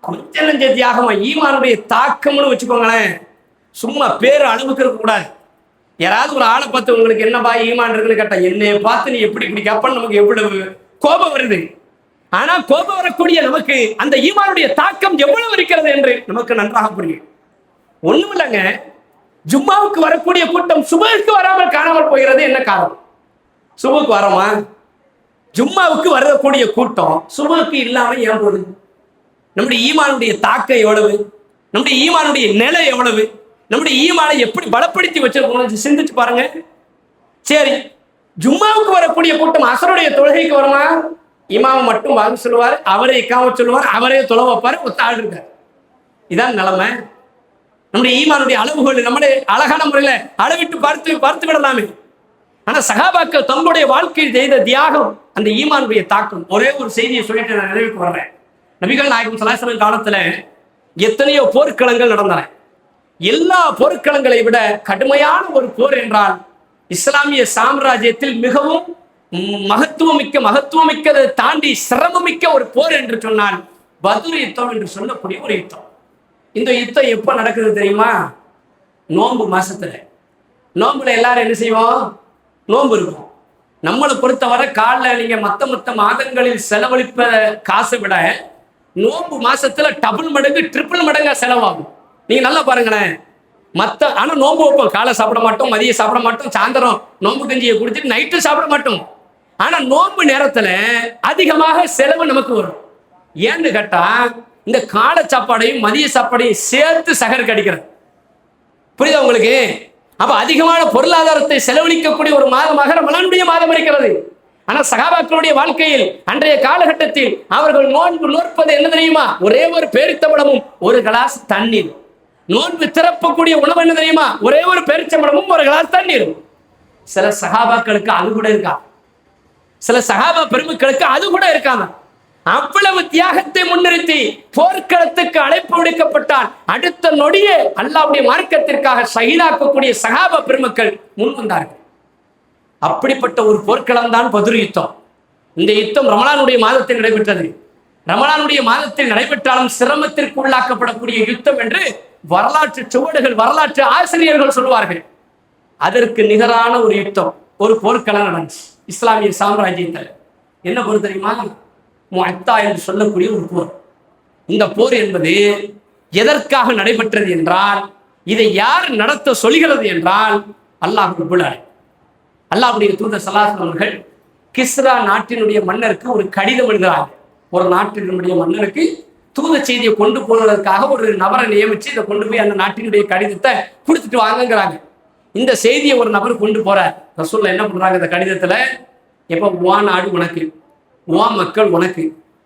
கொஞ்சம் நெஞ்ச தியாகமா ஈமானுடைய தாக்கம்னு வச்சுக்கோங்களேன். சும்மா பேர் அளவுக்கு இருக்கக்கூடாது. யாராவது ஒரு ஆளை பார்த்து உங்களுக்கு என்னப்பா ஈமான் இருக்குன்னு கேட்டா, என்னைய பார்த்து நீ எப்படி இப்படி கேப்பன்னு நமக்கு எவ்வளவு கோபம் வருது. ஆனா கோபம் வரக்கூடிய நமக்கு அந்த ஈமானுடைய தாக்கம் எவ்வளவு இருக்கிறது என்று நமக்கு நன்றாக புரியும். ஒண்ணும் இல்லைங்க, ஜும்மாவுக்கு வரக்கூடிய கூட்டம் சுபஹுக்கு வராமல் காணாமல் போகிறது. என்ன காரணம்? சுபஹுக்கு வரோமா? ஜும்மாவுக்கு வரக்கூடிய கூட்டம் சுபஹுக்கு இல்லாம ஏன் போகுது? நம்முடைய ஈமானுடைய தாக்கம் எவ்வளவு, நம்முடைய ஈமானுடைய நிலை எவ்வளவு, நம்முடைய ஈமானை எப்படி பலப்படுத்தி வச்சிருக்கோம் சிந்திச்சு பாருங்க. சரி, ஜும்மாவுக்கு வரக்கூடிய கூட்டம் அசருடைய தொழுகைக்கு வருமா? இமாம் மட்டும் வாங்க சொல்லுவார், அவரே இக்காம சொல்லுவார், அவரே தொலை வைப்பாரு, ஒத்த ஆள் இருக்கார். இதான் நிலைமை. நம்முடைய ஈமானுடைய அளவுகள் நம்மளே அழகான முறையில அளவிட்டு பார்த்து விடலாமே. ஆனா சஹாபாக்கள் தங்களுடைய வாழ்க்கையில் செய்த தியாகம், அந்த ஈமானுடைய தாக்கம். ஒரே ஒரு செய்தியை சொல்லிட்டு நான் நினைவுக்கு வர்றேன். நபிகள் நாயகம் ஸல்லல்லாஹு அலைஹி வஸல்லம் காலத்துல எத்தனையோ போர்க்களங்கள் நடந்தன. எல்லா போர்க்களங்களை விட கடுமையான ஒரு போர் என்றால் இஸ்லாமிய சாம்ராஜ்யத்தில் மிகவும் மகத்துவமிக்கதை தாண்டி சிரமமிக்க ஒரு போர் என்று சொன்னால் பத்ர் யுத்தம் என்று சொல்லக்கூடிய ஒரு யுத்தம். இந்த யுத்தம் எப்ப நடக்குது தெரியுமா? நோன்பு மாசத்துல. நோன்புல எல்லாரும் என்ன செய்வோம்? நோன்பு இருக்கும். நம்மளை பொறுத்தவரை காலில் நீங்க மத்த மாதங்களில் செலவழிப்ப காசை விட நோன்பு மாசத்துல டபுள் மடங்கு ட்ரிபிள் மடங்கா செலவாகும். நீங்க நல்லா பாருங்களேன். ஆனா நோன்பு வைப்போம், காலை சாப்பிட மாட்டோம், மதியம் சாப்பிட மாட்டோம், சாயந்தரம் நோன்பு கஞ்சியை குடிச்சிட்டு நைட்டு சாப்பிட மாட்டோம். ஆனா நோன்பு நேரத்துல அதிகமாக செலவு நமக்கு வரும். ஏன்னு கேட்டா இந்த காலை சாப்பாடையும் மதிய சாப்பாடையும் சேர்த்து சகர் கடிக்கிறது. புரியுதா உங்களுக்கு? அப்ப அதிகமான பொருளாதாரத்தை செலவழிக்கக்கூடிய ஒரு மாதமாக ரமலானுடைய மாதம் இருக்கிறது. ஆனா சஹாபாக்களுடைய வாழ்க்கையில் அன்றைய காலகட்டத்தில் அவர்கள் நோன்பு நோற்பது என்ன தெரியுமா? ஒரே ஒரு பேரித்தம்பழமும் ஒரு கிளாஸ் தண்ணீர். நோன்பு திறப்பக்கூடிய உணவு என்ன தெரியுமா? ஒரே ஒரு பேரிச்சம்பழமும் ஒரு கிளாஸ் தண்ணீர். சில சஹாபாக்களுக்கு அது கூட இருக்கா, சில சஹாபா பெருமக்களுக்கு அது கூட இருக்காங்க. அவ்வளவு தியாகத்தை முன்னிறுத்தி போர்க்களத்துக்கு அழைப்பு விடுக்கப்பட்டால் அடுத்த நொடியே அல்லாஹ்வுடைய மார்க்கத்திற்காக ஷஹீதாக்கக்கூடிய சஹாபா பெருமக்கள் முன் வந்தார்கள். அப்படிப்பட்ட ஒரு போர்க்களம் தான் பத்ர் யுத்தம். இந்த யுத்தம் ரமலானுடைய மாதத்தில் நடைபெற்றது. ரமலானுடைய மாதத்தில் நடைபெற்றாலும் சிரமத்திற்கு உள்ளாக்கப்படக்கூடிய யுத்தம் என்று வரலாற்று சுவடுகள், வரலாற்று ஆசிரியர்கள் சொல்வார்கள். அதற்கு நிகரான ஒரு யுத்தம், ஒரு போர்க்களம் நடந்துச்சு இஸ்லாமிய சாம்ராஜ்யத்தில். என்ன போர் தெரியுமா? முஅத்தா என்று சொல்லக்கூடிய ஒரு போர். இந்த போர் என்பது எதற்காக நடைபெற்றது என்றால், இதை யார் நடத்த சொல்கிறது என்றால் அல்லாஹ் ரப்பல் ஆலமீன். அல்லாஹ்வுடைய தூதர் ஸல்லல்லாஹு அலைஹி வஸல்லம் அவர்கள் கிஸ்ரா நாட்டினுடைய மன்னருக்கு ஒரு கடிதம் எழுதுகிறாங்க. ஒரு நாட்டினுடைய மன்னருக்கு தூத செய்தியை கொண்டு போவதற்காக ஒரு நபரை நியமிச்சு இதை கொண்டு போய் அந்த நாட்டினுடைய கடிதத்தை கொடுத்துட்டு வாங்குங்கிறாங்க. இந்த செய்தியை ஒரு நபர் கொண்டு போறார். ரசூலுல்லாஹ் என்ன பண்றாங்க? இந்த கடிதத்துல, எப்ப உவா நாடு உனக்கு, உவா மக்கள் உனக்கு,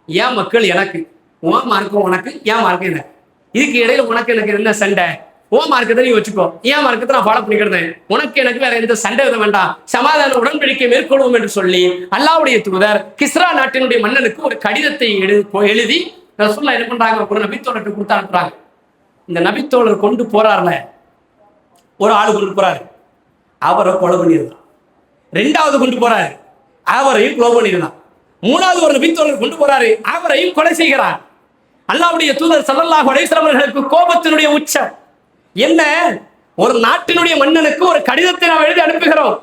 ஏன் மக்கள் எனக்கு, உவா மார்க்கம் உனக்கு, ஏன் மார்க்கம் எனக்கு, இதுக்கு இடையில உனக்கு எனக்கு என்ன சண்டை? ஓ மார்க்கத்தை நீ வச்சுக்கோ, ஏன் மார்க்கத்தை நான் ஃபாலோ பண்ணிக்கிறேன், உனக்கு எனக்கு வேற எந்த சண்டை வித வேண்டாம், சமாதான உடன்படிக்கை மேற்கொள்வோம் என்று சொல்லி அல்லாஹ்வுடைய தூதர் கிஸ்ரா நாட்டினுடைய மன்னனுக்கு ஒரு கடிதத்தை எழுதி ரசூலுல்லாஹ் என்ன பண்றாங்க? ஒரு நபித்தோழர்கிட்ட கொடுத்து அனுப்புறாங்க. இந்த நபித்தோழர் கொண்டு போறாருல, ஒரு ஆளு கொண்டு போறாரு, அவரை கொலை பண்ணியிருந்தான். ரெண்டாவது கொண்டு போறாரு, அவரையும் கொலை பண்ணியிருந்தான். மூணாவது ஒரு நபித்தோழர் கொண்டு போறாரு, அவரையும் கொலை செய்கிறார். அல்லாஹ்வுடைய தூதர் ஸல்லல்லாஹு அலைஹி வஸல்லம் அவர்களுக்கு கோபத்தினுடைய உச்சம். என்ன? ஒரு நாட்டினுடைய மன்னனுக்கு ஒரு கடிதத்தை நாம் எழுதி அனுப்புகிறோம்.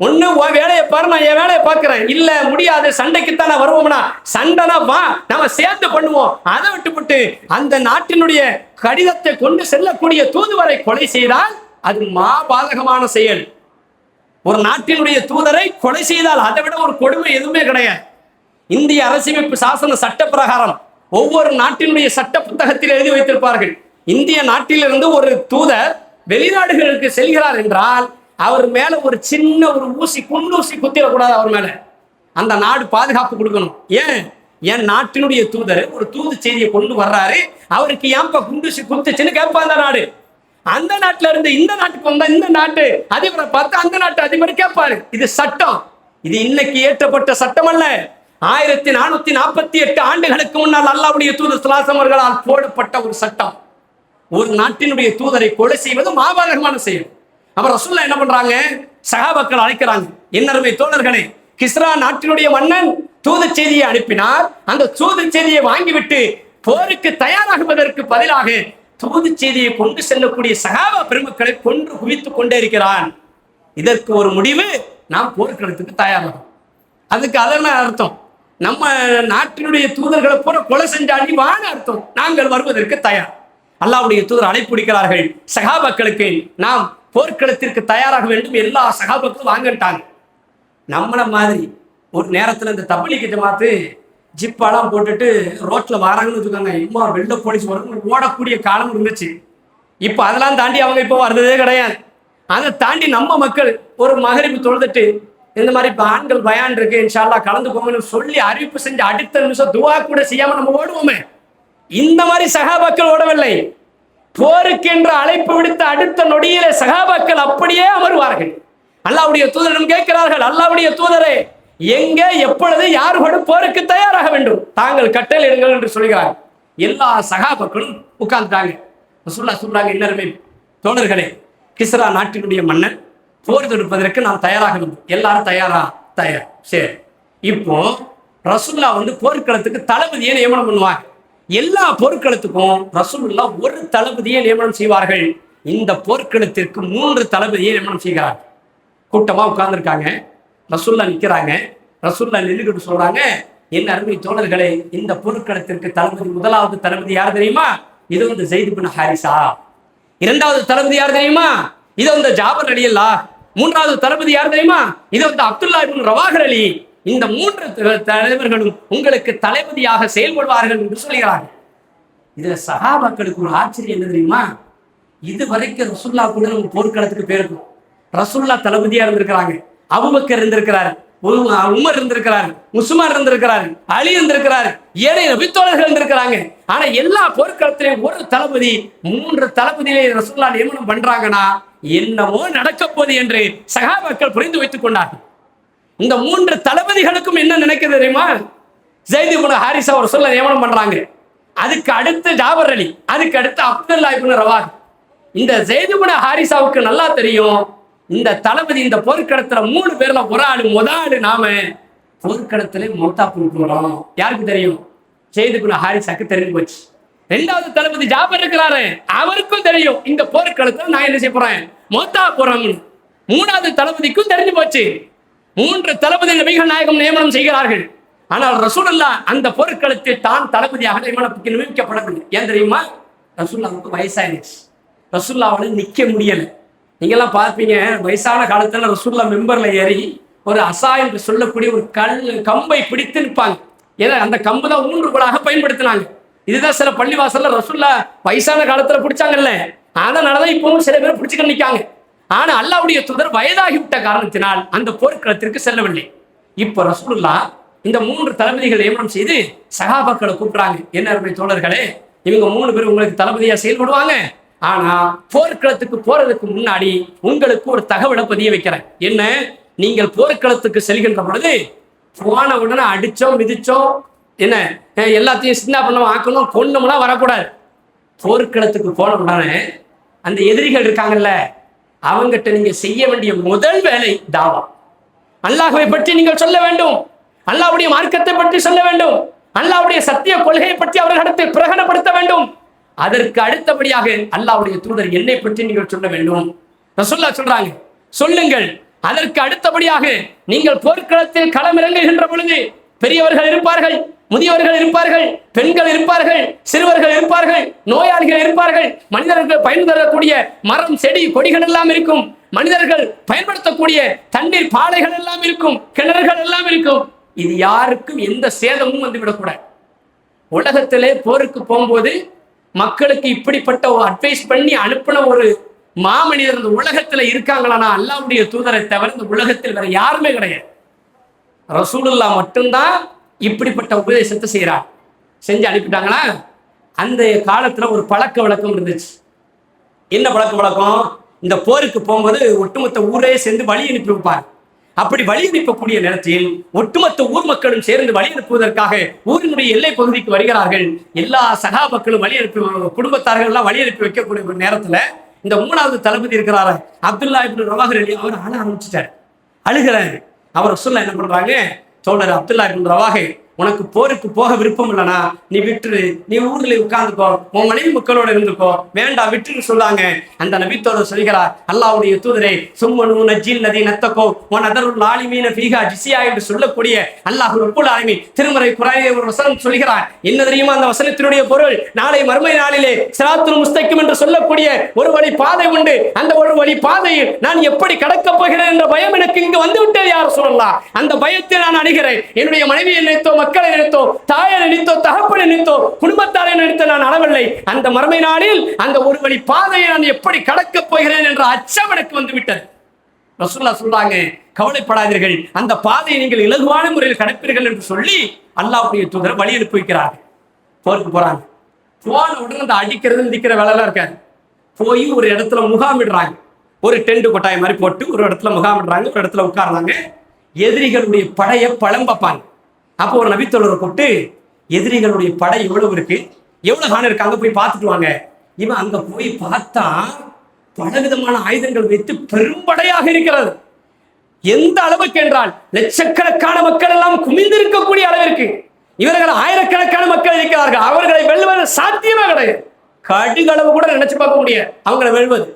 ஒண்ணு உன் வேலையை பாரு, நான் என் வேலையை பார்க்கிறேன். இல்ல முடியாது, சண்டைக்குத்தான் நான் வருவோம்னா சண்டைனா வா, நாம சேர்ந்து பண்ணுவோம். அதை விட்டுவிட்டு அந்த நாட்டினுடைய கடிதத்தை கொண்டு செல்லக்கூடிய தூதுவரை கொலை செய்தால் அது மாபாதகமான செயல். ஒரு நாட்டினுடைய தூதரை கொலை செய்தால் அதை விட ஒரு கொடுமை எதுவுமே கிடையாது. இந்திய அரசியலமைப்பு சாசன சட்ட பிரகாரம் ஒவ்வொரு நாட்டினுடைய சட்ட புத்தகத்தில் எழுதி வைத்திருப்பார்கள். இந்திய நாட்டிலிருந்து ஒரு தூதர் வெளிநாடுகளுக்கு செல்கிறார் என்றால் அவர் மேல ஒரு சின்ன ஒரு ஊசி குண்டூசி குத்திடக்கூடாது. அவர் மேல அந்த நாடு பாதுகாப்பு கொடுக்கணும். ஏன்? என் நாட்டினுடைய தூதர் ஒரு தூது செய்தியை கொண்டு வர்றாரு, அவருக்கு ஏன்பா குண்டூசி குத்துச்சுன்னு கேட்பா அந்த நாடு. அந்த நாட்டுல இருந்து இந்த நாட்டுக்கு வந்தா இந்த நாட்டு அதிபரை பார்த்து அந்த நாட்டு அதிபர் கேட்பாரு. இது சட்டம். இது இன்னைக்கு ஏற்றப்பட்ட சட்டம் அல்ல. 1448 ஆண்டுகளுக்கு முன்னால் அல்லாஹ்வுடைய தூதர் ஸல்லல்லாஹு அலைஹி அவர்களால் போடப்பட்ட ஒரு சட்டம். ஒரு நாட்டினுடைய தூதரை கொலை செய்வது மாபாதகமான செயல். அவர் ரசூலுல்லாஹ் என்ன பண்றாங்க? சஹாபாக்கள் அழைக்கிறாங்க. என்னருமை தோழர்களே, கிஸ்ரா நாட்டினுடைய மன்னன் தூது செய்தியை அனுப்பினார். அந்த தூது செய்தியை வாங்கிவிட்டு போருக்கு தயாராகுவதற்கு பதிலாக தூது செய்தியை கொண்டு செல்லக்கூடிய சஹாபா பெருமக்களை கொன்று குவித்துக் கொண்டே இருக்கிறான். இதற்கு ஒரு முடிவு, நாம் போர்க்களத்துக்கு தயாராகும். அதுக்கு அதென்ன அர்த்தம்? நம்ம நாட்டினுடைய தூதர்களை போல கொலை செஞ்சாண்டி வான அர்த்தம். நாங்கள் வருவதற்கு தயார். அல்லாஹ்வுடைய தூதர் அழைப்பிடிக்கிறார்கள் சஹாபாக்களுக்கு, நாம் போர்க்களத்திற்கு தயாராக வேண்டும். எல்லா சஹாபாக்களும் வாங்கிட்டாங்க. நம்மள மாதிரி ஒரு நேரத்தில் இந்த தப்லீக் ஜமாத்து ஜிப்பாலாம் போட்டுட்டு ரோட்ல வராங்கன்னு வச்சுக்கோங்க, இம்மா வெள்ள போலீஸ் வரும் ஓடக்கூடிய காலம் இருந்துச்சு. இப்போ அதெல்லாம் தாண்டி அவங்க இப்போ வர்றதே கிடையாது. அதை தாண்டி நம்ம மக்கள் ஒரு மகரிப்பு தொழுதுட்டு இந்த மாதிரி இப்போ ஆண்கள் பயான் இருக்கு இன்ஷா அல்லாஹ் கலந்துக்கோங்கன்னு சொல்லி அறிவிப்பு செஞ்சு அடுத்த நிமிஷம் துவா கூட செய்யாம நம்ம ஓடுவோமே. இந்த மாதிரி சஹாபாக்கள் ஓடவில்லை. போருக்கு என்ற அழைப்பு விடுத்த அடுத்த நொடியில சஹாபாக்கள் அப்படியே அமர்வார்கள். அல்லாஹ்வுடைய தூதரிடம் கேட்கிறார்கள், அல்லாஹ்வுடைய தூதரே, எங்க எப்பொழுது யாரோடு போருக்கு தயாராக வேண்டும், தாங்கள் கட்டளையிடுங்கள் என்று சொல்கிறார். எல்லா சஹாபாக்களும் உட்கார்ந்துட்டாங்க. ரசூலுல்லாஹ் சொல்றாங்க, இன்னருமை தோழர்களே, கிஸ்ரா நாட்டினுடைய மன்னன் போர் தொடுப்பதற்கு நாம் தயாராக வேண்டும். எல்லாரும் தயாரா? தயார். சரி, இப்போ ரசூலுல்லாஹ் போர்க்களத்துக்கு தளபதியை நியமனம் பண்ணுவாங்க. எல்லா போர்க்களத்துக்கும் ரசூலுல்லாஹ் ஒரு தளபதியை நியமனம் செய்வார்கள். இந்த போர்க்களத்திற்கு 3 தளபதியை நியமனம் செய்கிறார்கள். கூட்டமா உட்கார்ந்துருக்காங்க. ரசூலுல்லாஹ் நிற்கிறாங்க. ரசூலுல்லாஹ் நின்றுகிட்டு சொல்றாங்க, என் அருமை தோழர்களே, இந்த போர்க்களத்திற்கு தளபதி, முதலாவது தளபதி யார் தெரியுமா? இது ஸைத் இப்னு ஹாரிஸா. இரண்டாவது தளபதி யார் தெரியுமா? இது ஜாபர் ரலியல்லாஹ். மூன்றாவது தளபதி யார் தெரியுமா? இது அப்துல்லா இப்னு ரவாஹ் அலி. இந்த 3 தலைவர்களும் உங்களுக்கு தளபதியாக செயல்படுவார்கள் என்று சொல்கிறார்கள். இதுல சஹாபாக்களுக்கு ஒரு ஆச்சரியம் என்ன தெரியுமா? இதுவரைக்கும் ரசூலுல்லாஹ் கூட நம்ம போர்க்களத்துக்கு போயிருக்கோம். ரசூலுல்லாஹ் தளபதியா இருந்திருக்கிறாங்க, அபூபக்கர் இருந்திருக்கிறார், உமர் இருந்திருக்கிறார், உஸ்மான் இருந்திருக்கிறார், அலி இருந்திருக்கிறார், ஏழை நபித்தோழர்கள் இருந்திருக்கிறாங்க. ஆனா எல்லா போர்க்களத்திலையும் ஒரு தளபதி, 3 தளபதியை ரசூலுல்லாஹ் நியமனம் பண்றாங்கன்னா என்னமோ நடக்க போகுது என்று சஹாபாக்கள் புரிந்து வைத்துக் கொண்டார்கள். இந்த 3 தளபதிகளுக்கும் என்ன நினைக்கிறது தெரியுமா? ஸைத் இப்னு ஹாரிஸா ரசூலுல்லாஹ் நியமனம் பண்றாங்க. அதுக்கு அடுத்து ஜாபர் அலி, அதுக்கு அடுத்து அப்துல்லா இப்னு ரவாஹ். இந்த ஸைத் இப்னு ஹாரிஸாவுக்கு நல்லா தெரியும், இந்த தளபதி இந்த போர்க்களத்துல 3 பேர்ல ஒரு ஆளு, முதல் நாம போர்க்களத்துல மௌத்தா போறோம். யாருக்கு தெரியும்? ஸைத் இப்னு ஹாரிஸாக்கு தெரிஞ்சு போச்சு. 2வது தளபதி ஜாபர் இருக்கிறாரு, அவருக்கும் தெரியும் இந்த போர்க்களத்துல நான் என்ன செய்ய போறேன், மௌத்தா போறோம். 3வது தளபதிக்கும் தெரிஞ்சு போச்சு. 3 தளபதி நபிகள் நாயகம் நியமனம் செய்கிறார்கள். ஆனால் ரசூலுல்லாஹ் அந்த போர்க்களத்தில் தான் தளபதியாக நியமிக்கப்படவில்லை. ஏன் தெரியுமா? ரசூலுல்லாஹ்வுக்கு வயசாயிடுச்சு. ரசூலுல்லாஹ்வால நிக்க முடியல. நீங்கெல்லாம் பார்ப்பீங்க, வயசான காலத்துல ரசூலுல்லாஹ் மெம்பர்ல ஏறி ஒரு அசா என்று சொல்லக்கூடிய ஒரு கம்பை பிடித்து நிற்பாங்க. ஏன்னா அந்த கம்பு தான் ஊன்றுகோலாக பயன்படுத்தினாங்க. இதுதான் சில பள்ளிவாசல்ல ரசூலுல்லாஹ் வயசான காலத்துல பிடிச்சாங்கல்ல, அதனாலதான் இப்பவும் சில பேர் பிடிச்சுக்க நிற்காங்க. ஆனா அல்லாஹ்வுடைய தூதர் வயதாகிவிட்ட காரணத்தினால் அந்த போர்க்களத்திற்கு செல்லவில்லை. இப்ப ரசூலுல்லாஹ் இந்த 3 தளபதிகள் நியமனம் செய்து சஹாபாக்களை கூப்பிடுறாங்க. என்ன அருமை தோழர்களே, இவங்க 3 பேர் உங்களுக்கு தளபதியா செயல்படுவாங்க. ஆனா போர்க்களத்துக்கு போறதுக்கு முன்னாடி உங்களுக்கு ஒரு தகவலை பதிய வைக்கிறேன். என்ன? நீங்கள் போர்க்களத்துக்கு செல்கின்ற பொழுது போன உடனே அடிச்சோம் மிதிச்சோம் என்ன எல்லாத்தையும் சின்ன பண்ணோம் ஆக்கணும் கொண்டோம்னா வரக்கூடாது. போர்க்களத்துக்கு போன உடனே அந்த எதிரிகள் இருக்காங்கல்ல, அவங்ககிட்ட நீங்க செய்ய வேண்டிய முதல் வேலை தாவா. அல்லாஹ்வை பற்றி நீங்கள் சொல்ல வேண்டும், அல்லாஹ்வுடைய மார்க்கத்தை பற்றி சொல்ல வேண்டும், அல்லாஹ்வுடைய சத்திய கொள்கையை பற்றி அவர்களிடத்தை பிரகடனப்படுத்த வேண்டும். அதற்கு அடுத்தபடியாக அல்லாஹ்வுடைய தூதர் என்னை பற்றி நீங்கள் சொல்ல வேண்டும். ரசூலுல்லாஹ் சொல்றாங்க, சொல்லுங்கள். அதற்கு அடுத்தபடியாக நீங்கள் போர்க்களத்தில் களமிறங்குகின்ற பொழுது பெரியவர்கள் இருப்பார்கள், முதியவர்கள் இருப்பார்கள், பெண்கள் இருப்பார்கள், சிறுவர்கள் இருப்பார்கள், நோயாளிகள் இருப்பார்கள், மனிதர்கள் பயன் தரக்கூடிய மரம் செடி கொடிகள் எல்லாம் இருக்கும், மனிதர்கள் பயன்படுத்தக்கூடிய தண்ணீர் பாலைகள் எல்லாம் இருக்கும், கிணறுகள் எல்லாம் இருக்கும். இது யாருக்கும் எந்த சேதமும் வந்து விடக்கூடாது. உலகத்திலே போருக்கு போகும்போது மக்களுக்கு இப்படிப்பட்ட ஒரு அட்வைஸ் பண்ணி அனுப்பின ஒரு மாமனிதர் இந்த உலகத்துல இருக்காங்களா? அல்லாஹ்வுடைய தூதரை தவிர இந்த உலகத்தில் வேற யாருமே கிடையாது. ரசூலுல்லாஹ் மட்டும்தான் இப்படிப்பட்ட உபதேசத்தை செய்யறாங்க. செஞ்சு அனுப்பிட்டாங்களா? அந்த காலத்துல ஒரு பழக்க வழக்கம் இருந்துச்சு. என்ன பழக்க வழக்கம்? இந்த போருக்கு போகும்போது ஒட்டுமொத்த ஊரே சேர்ந்து வழி அனுப்பி வைப்பார். அப்படி வழி அனுப்பக்கூடிய நேரத்தில் ஒட்டுமொத்த ஊர் மக்களும் சேர்ந்து வழி அனுப்புவதற்காக ஊரினுடைய எல்லை பகுதிக்கு வருகிறார்கள். எல்லா சகாபாக்களும் வழி அனுப்பி, குடும்பத்தார்கள் எல்லாம் வழி அனுப்பி வைக்கக்கூடிய நேரத்துல இந்த 3வது தளபதி இருக்கிறாரு அப்துல்லா இப்னு ரவாஹா, அவர் அழ ஆரம்பிச்சுட்டார், அழுகிறாரு. அவர் சொல்ல என்ன பண்றாங்க, தோழர் அப்துல்லா இப்னு ரவாஹா, உனக்கு போருக்கு போக விருப்பம் இல்லைனா நீ விட்டுரு, நீ ஊர்ல உட்கார்ந்துக்கோ, உன் மனைவி மக்களோட இருந்துக்கோ, வேண்டாம் விட்டுன்னு சொல்லாங்க. அந்த நபித்தோட சொல்கிறார், அல்லாஹ்வுடைய தூதரே, சும்மனு நஜில் நதி நத்தக்கோ உன் அதருள் ஆலிமீன ஃபீஹா ஜிஸியா என்று சொல்லக்கூடிய அல்லாஹ் ரப்புல் ஆலமீன் திருமறை குர்ஆனிலே ஒரு வசனம் சொல்கிறார். என்ன தெரியுமா அந்த வசனத்தினுடைய பொருள்? நாளை மறுமை நாளிலே சிராத்துல் முஸ்தகிம் என்று சொல்லக்கூடிய ஒரு வழி பாதை உண்டு. அந்த ஒரு வழி பாதையில் நான் எப்படி கடக்கப் போகிறேன் என்ற பயம் எனக்கு இங்கு வந்து விட்டது யார் சொல்லலாம். அந்த பயத்தை நான் அணுகிறேன். என்னுடைய மனைவியை நினைத்தோ, மக்களை நினைத்தோ, தாயை நினைத்தோ, தகப்பனை நினைத்தோ, குடும்பத்தாரை நினைத்தோ நான் அளவில்லை. அந்த மறுமை நாளில் அந்த ஒரு வழி பாதையை நான் எப்படி கடக்கப் போகிறேன் என்ற அச்சம் எனக்கு வந்து விட்டது. ரசூலுல்லாஹ் சொல்றாங்க, கவலைப்படாதீர்கள், அந்த பாதையை நீங்கள் இலகுவான முறையில் கடப்பீர்கள் என்று சொல்லி அல்லாஹ்வுடைய தூதர் வழி அனுப்பி வைக்கிறார்கள். போருக்கு போறாங்க. போன உடனே அந்த அடிக்கிறது நிற்கிற வேலைலாம் இருக்காது. போய் ஒரு இடத்துல முகாமிடுறாங்க. ஒரு டென்ட் கொட்டாய் மாதிரி போட்டு ஒரு இடத்துல முகாமிடுறாங்க. ஒரு இடத்துல உட்கார்றாங்க. எதிரிகளுடைய படையை பழம் பார்ப்பாங்க. அப்போ ஒரு நபித்தோழரை கூப்பிட்டு, எதிரிகளுடைய படை எவ்வளவு இருக்கு, எவ்வளவு காண இருக்கு, அங்க போய் பார்த்துட்டு வாங்க. இவன் அங்க போய் பார்த்தா பலவிதமான ஆயுதங்கள் வைத்து பெரும்படையாக இருக்கிறது. எந்த அளவுக்கு என்றால் லட்சக்கணக்கான மக்கள் எல்லாம் குமிந்திருக்கக்கூடிய அளவிற்கு இவர்கள் ஆயிரக்கணக்கான மக்கள் இருக்கிறார்கள். அவர்களை வெல்வது சாத்தியமே கிடையாது. கடுகளவு கூட நினைச்சு பார்க்க முடியாது அவங்களை வெல்வது.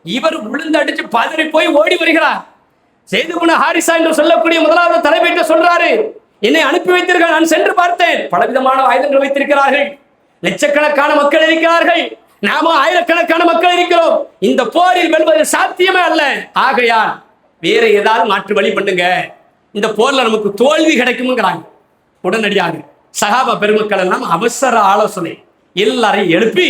இவர் விழுந்து அடிச்சு பதறி போய் ஓடி வருகிறார். ஸைத் இப்னு ஹாரிஸா என்று சொல்லக்கூடிய 1வது தலைமையிட்ட சொல்றாரு, என்னை அனுப்பி வைத்தீர்கள், நான் சென்று பார்த்தேன், பலவிதமான ஆயுதங்கள் வைத்திருக்கிறார்கள், லட்சக்கணக்கான மக்கள் இருக்கிறார்கள், நாம ஆயிரக்கணக்கான மக்கள் இருக்கிறோம், இந்த போரில் வெல்வது சாத்தியமே அல்ல. ஆகையால் வேற ஏதாவது மாற்று வழி பண்ணுங்க, இந்த போர்ல நமக்கு தோல்வி கிடைக்கும்ங்கிறாங்க. உடனடியாக சஹாபா பெருமக்கள் எல்லாம் அவசர ஆலோசனை எல்லாரையும் எழுப்பி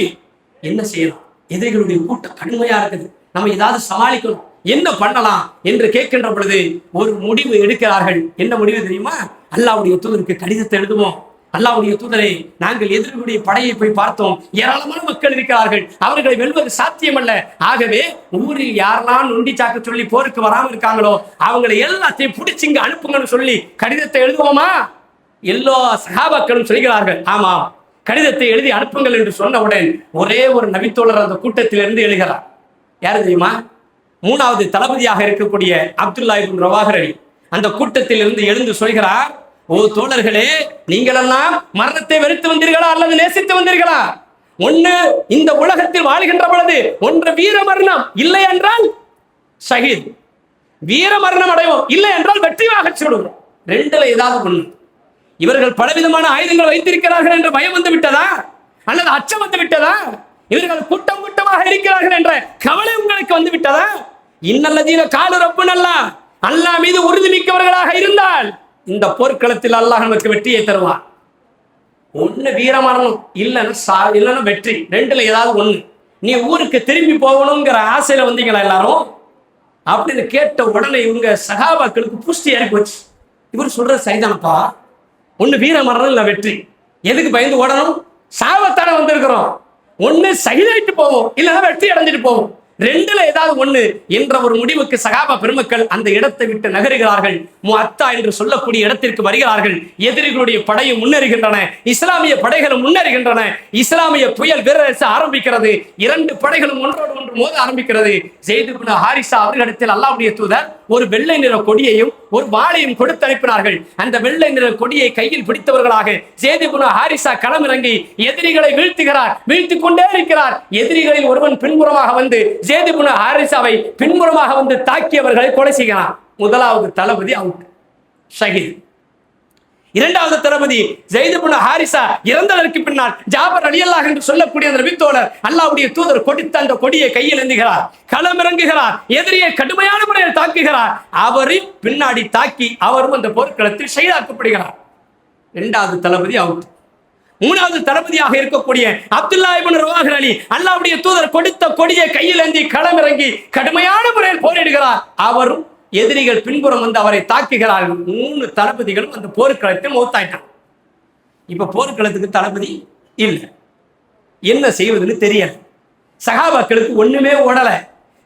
என்ன செய்யலாம், எதிரிகளுடைய கூட்டம் கடுமையா இருக்குது, நம்ம ஏதாவது சமாளிக்கணும், என்ன பண்ணலாம் என்று கேட்கின்ற பொழுது ஒரு முடிவு எடுக்கிறார்கள். என்ன முடிவு தெரியுமா? அல்லாஹ்வுடைய தூதருக்கு கடிதத்தை எழுதுவோம். அல்லாஹ்வுடைய தூதரை, நாங்கள் எதிரிகளுடைய படையை போய் பார்த்தோம், ஏராளமான மக்கள் இருக்கிறார்கள், அவர்களை வெல்வது சாத்தியமல்ல. ஆகவே ஊரில் யாரெல்லாம் நொண்டி சாக்க சொல்லி போருக்கு வராம இருக்காங்களோ அவங்களை எல்லாத்தையும் பிடிச்சி இங்க அனுப்புங்கன்னு சொல்லி கடிதத்தை எழுதுவோமா? எல்லா சஹாபாக்களும் சொல்கிறார்கள், ஆமா கடிதத்தை எழுதி அனுப்புங்கள் என்று சொன்னவுடன் ஒரே ஒரு நபித்தோழர் அந்த கூட்டத்திலிருந்து எழுகிறார். யாரு தெரியுமா? 3வது தளபதியாக இருக்கக்கூடிய அப்துல்லா இப்னு ரவாஹா அந்த கூட்டத்தில் இருந்து எழுந்து சொல்கிறார், ஓ தோழர்களே, நீங்கள் எல்லாம் மரணத்தை வெறுத்து வந்தீர்களா அல்லது நேசித்து வந்தீர்களா? ஒன்று இந்த உலகத்தில் வாழ்கின்ற பொழுது ஒன்று வீர மரணம், இல்லை என்றால் ஷஹீத், வீர மரணம் அடைவோம், இல்லை என்றால் வெற்றியாக சொல்லுவோம். ரெண்டுல ஏதாவது ஒண்ணு. இவர்கள் பலவிதமான ஆயுதங்கள் வைத்திருக்கிறார்கள் என்ற பயம் வந்து விட்டதா அல்லது அச்சம் வந்து விட்டதா? இவர்கள் கூட்டம் கூட்டமாக இருக்கிறார்கள் என்ற கவலை உங்களுக்கு வந்து விட்டதா? இன்னல்லதீன காலு ரப்புனல்லா, அல்லாஹ் மீது உறுதி மிக்கவர்களாக இருந்தால் இந்த போர்க்களத்தில் அல்லாஹ் நமக்கு வெற்றியை தருவான். ஒண்ணு வீரமரணம், இல்லைன்னா வெற்றி, ரெண்டுல ஏதாவது ஒண்ணு. நீ ஊருக்கு திரும்பி போகணுங்கிற ஆசையில வந்தீங்களா எல்லாரும்? அப்படின்னு கேட்ட உடனே இவங்க சஹாபாக்களுக்கு புஷ்டி ஏறி போச்சு. இவர் சொல்ற சரிதானப்பா, ஒண்ணு வீரமரணம் இல்ல வெற்றி, எதுக்கு பயந்து ஓடணும்? சாவத்தான வந்திருக்கிறோம், ஒண்ணு ஷஹீதாயிட்டு போவோம், இல்லைன்னா வெற்றி அடைஞ்சிட்டு போவோம், ரெண்டுல ஏதாவது ஒண்ணு என்ற ஒரு முடிவுக்கு சகாபா பெருமக்கள் அந்த இடத்தை விட்டு நகருகிறார்கள். முஅத்தா என்று சொல்லக்கூடிய இடத்திற்கு வருகிறார்கள். எதிரிகளுடைய படையும் முன்னேறுகின்றன, இஸ்லாமிய படைகளும் முன்னேறுகின்றன. இஸ்லாமிய புயல் வீரரசு ஆரம்பிக்கிறது. 2 படைகளும் ஒன்றோடு ஒன்று மோத ஆரம்பிக்கிறது. ஸைத் இப்னு ஹாரிஸா அவர்களிடத்தில் அல்லாஹ்வுடைய தூதர் ஒரு வெள்ளை நிற கொடியையும் ஒரு வாளையும் கொடுத்து அனுப்பினார்கள். அந்த வெள்ளை நிற கொடியை கையில் பிடித்தவர்களாக ஸைத் இப்னு ஹாரிஸா களமிறங்கி எதிரிகளை வீழ்த்துகிறார், வீழ்த்திக் கொண்டே இருக்கிறார். எதிரிகளில் ஒருவன் பின்புறமாக வந்து ஸைத் இப்னு ஹாரிஸாவை பின்புறமாக வந்து தாக்கியவர்களை கொலை செய்கிறார். 1வது தளபதி அவுட், ஷஹீத். இரண்டாவது தளபதி ஸைத் இப்னு ஹாரிஸா இறந்ததற்கு பின்னால் ஜாபர் ரலியல்லாஹு என்று சொல்லக்கூடிய அந்த நபித்தோழர் அல்லாஹ்வுடைய தூதர் கொடுத்த அந்த கொடியை கையில் ஏந்துகிறார், களமிறங்குகிறார், எதிரியை கடுமையான முறையில் தாக்குகிறார். அவரின் பின்னாடி தாக்கி அவரும் அந்த போர்க்களத்தில் ஷஹீதாக்கப்படுகிறார். இரண்டாவது தளபதி அவுட். மூணாவது தளபதியாக இருக்கக்கூடிய அப்துல்லா இப்னு ரவாஹா அலி அல்லாஹ்வுடைய தூதர் கொடுத்த கொடியை கையில் ஏந்தி களமிறங்கி கடுமையான முறையில் போரிடுகிறார். அவரும் எதிரிகள் பின்புறம் வந்து அவரை தாக்குகிறார்கள். 3 தளபதிகளும் அந்த போர்க்களத்தில் மௌத்தாயிட்டாங்க. இப்ப போர்க்களத்துக்கு தளபதி இல்லை, என்ன செய்வதுன்னு தெரியல. சகாபாக்களுக்கு ஒண்ணுமே ஓடல.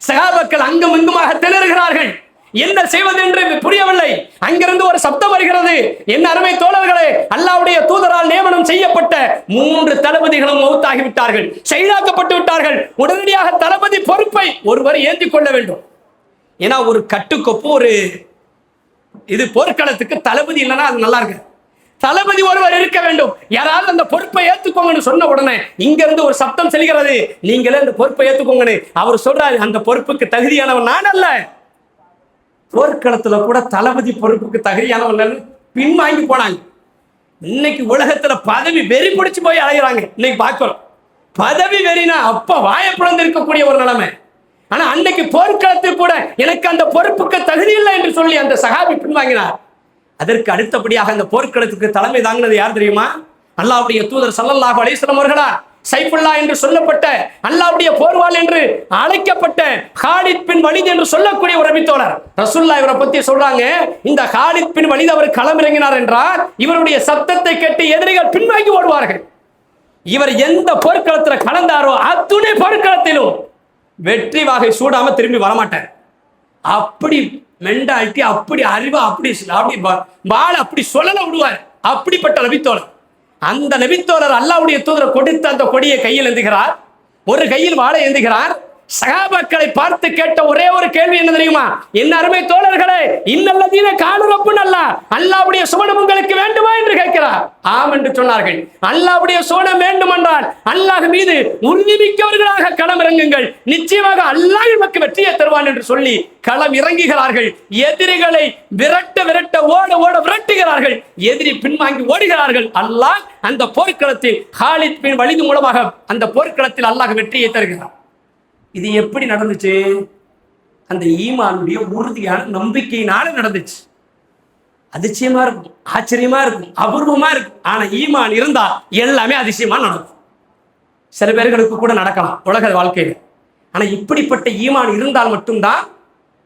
சகாபாக்கள் அங்கும் இங்குமாக திணறுகிறார்கள். என்ன செய்வது என்று புரியவில்லை. அங்கிருந்து ஒரு சப்தம் வருகிறது, என்ன அருமை தோழர்களே, அல்லாஹ்வுடைய தூதரால் நியமனம் செய்யப்பட்ட 3 தளபதிகளும் மௌத்தாகிவிட்டார்கள், ஷஹீதாக்கப்பட்டு விட்டார்கள். உடனடியாக தளபதி பொறுப்பை ஒருவர் ஏந்திக் கொள்ள வேண்டும். ஏன்னா ஒரு கட்டுக்கொப்பு ஒரு இது போர்க்களத்துக்கு தளபதி இல்லைன்னா அது நல்லா இருக்கு. தளபதி ஒருவர் இருக்க வேண்டும். யாராவது அந்த பொறுப்பை ஏத்துக்கோங்கன்னு சொன்ன உடனே இங்க இருந்து ஒரு சப்தம் செல்கிறது, நீங்களே அந்த பொறுப்பை ஏத்துக்கோங்கன்னு. அவர் சொல்றாரு, அந்த பொறுப்புக்கு தகுதியானவன் நான் அல்ல. போர்க்களத்துல கூட தளபதி பொறுப்புக்கு தகுதியானவன் பின்வாங்கி போனாங்க. இன்னைக்கு உலகத்துல பதவி வெறி பிடிச்சு போய் அலைகிறாங்க. இன்னைக்கு பார்க்கிறோம், பதவி வெறினா அப்ப வாயப்பிழந்து இருக்கக்கூடிய ஒரு நிலைமை. ஆனா அன்னைக்கு போர்க்களத்தில் கூட எனக்கு அந்த பொறுப்புக்கு தகுதி இல்லை என்று சொல்லி அந்த சஹாபி பின்வாங்கினார். அதற்கு அடுத்தபடியாக அந்த போர்க்களத்துக்கு தலைமை தாங்கினது யார் தெரியுமா? அல்லாஹ்வுடைய தூதர் ஸல்லல்லாஹு அலைஹி வஸல்லம் அவர்களா. சைஃபுல்லா என்று சொல்லப்பட்ட, அல்லாஹ்வுடைய போர்வாள் என்று அழைக்கப்பட்ட காலித் பின் வலித் என்று சொல்லக்கூடிய ஒரு நபித்தோழர். ரசூலுல்லாஹ் இவரை பத்தி சொல்றாங்க, இந்த காலித் பின் வலித் அவர் களமிறங்கினார் என்றால் இவருடைய சத்தத்தை கேட்டு எதிரிகள் பின்வாங்கி ஓடுவார்கள். இவர் எந்த போர்க்களத்தில் கலந்தாரோ அத்துணை போர்க்களத்திலும் வெற்றி வாகை சூடாம திரும்பி வரமாட்டார். அப்படி மெண்டாலிட்டி, அப்படி அறிவு, அப்படி வாழ அப்படி சொல்லல விடுவார். அப்படிப்பட்ட நபித்தோழர். அந்த நபித்தோழர் அல்லாஹ்வுடைய தூதர் கொடுத்த அந்த கொடியை கையில் ஏந்துகிறார், ஒரு கையில் வாழை ஏந்துகிறார். சஹாபாக்களை பார்த்து கேட்ட ஒரே ஒரு கேள்வி என்ன தெரியுமா? என்ன அருமை தோழர்களே, இன்னல்லதீன காலு ரப்புன அல்லாஹ், அல்லாஹ்வுடைய சுவனம் உங்களுக்கு வேண்டுமா என்று கேட்கிறார். ஆம் என்று சொன்னார்கள். அல்லாஹ்வுடைய சுவனம் வேண்டும் என்றால் அல்லாஹ் மீது உறுதிமிக்கவர்களாக களம் இறங்குங்கள், நிச்சயமாக அல்லாஹ் நமக்கு வெற்றியை தருவான் என்று சொல்லி களம் இறங்குகிறார்கள். எதிரிகளை விரட்ட விரட்ட ஓட ஓட விரட்டுகிறார்கள். எதிரி பின்வாங்கி ஓடுகிறார்கள். அல்லாஹ் அந்த போர்க்களத்தில் காலித் பின் வலித் மூலமாக அந்த போர்க்களத்தில் அல்லாஹ் வெற்றியை தருகிறார். இது எப்படி நடந்துச்சு? அந்த ஈமானுடைய உறுதியான நம்பிக்கையினால நடந்துச்சு. அதிசயமா இருக்கும், ஆச்சரியமா இருக்கும், அபூர்வமா இருக்கும். ஆனா ஈமான் இருந்தா எல்லாமே அதிசயமா நடக்கும். சில பேர்களுக்கு கூட நடக்கலாம் உலக வாழ்க்கையில. ஆனா இப்படிப்பட்ட ஈமான் இருந்தால் மட்டும்தான்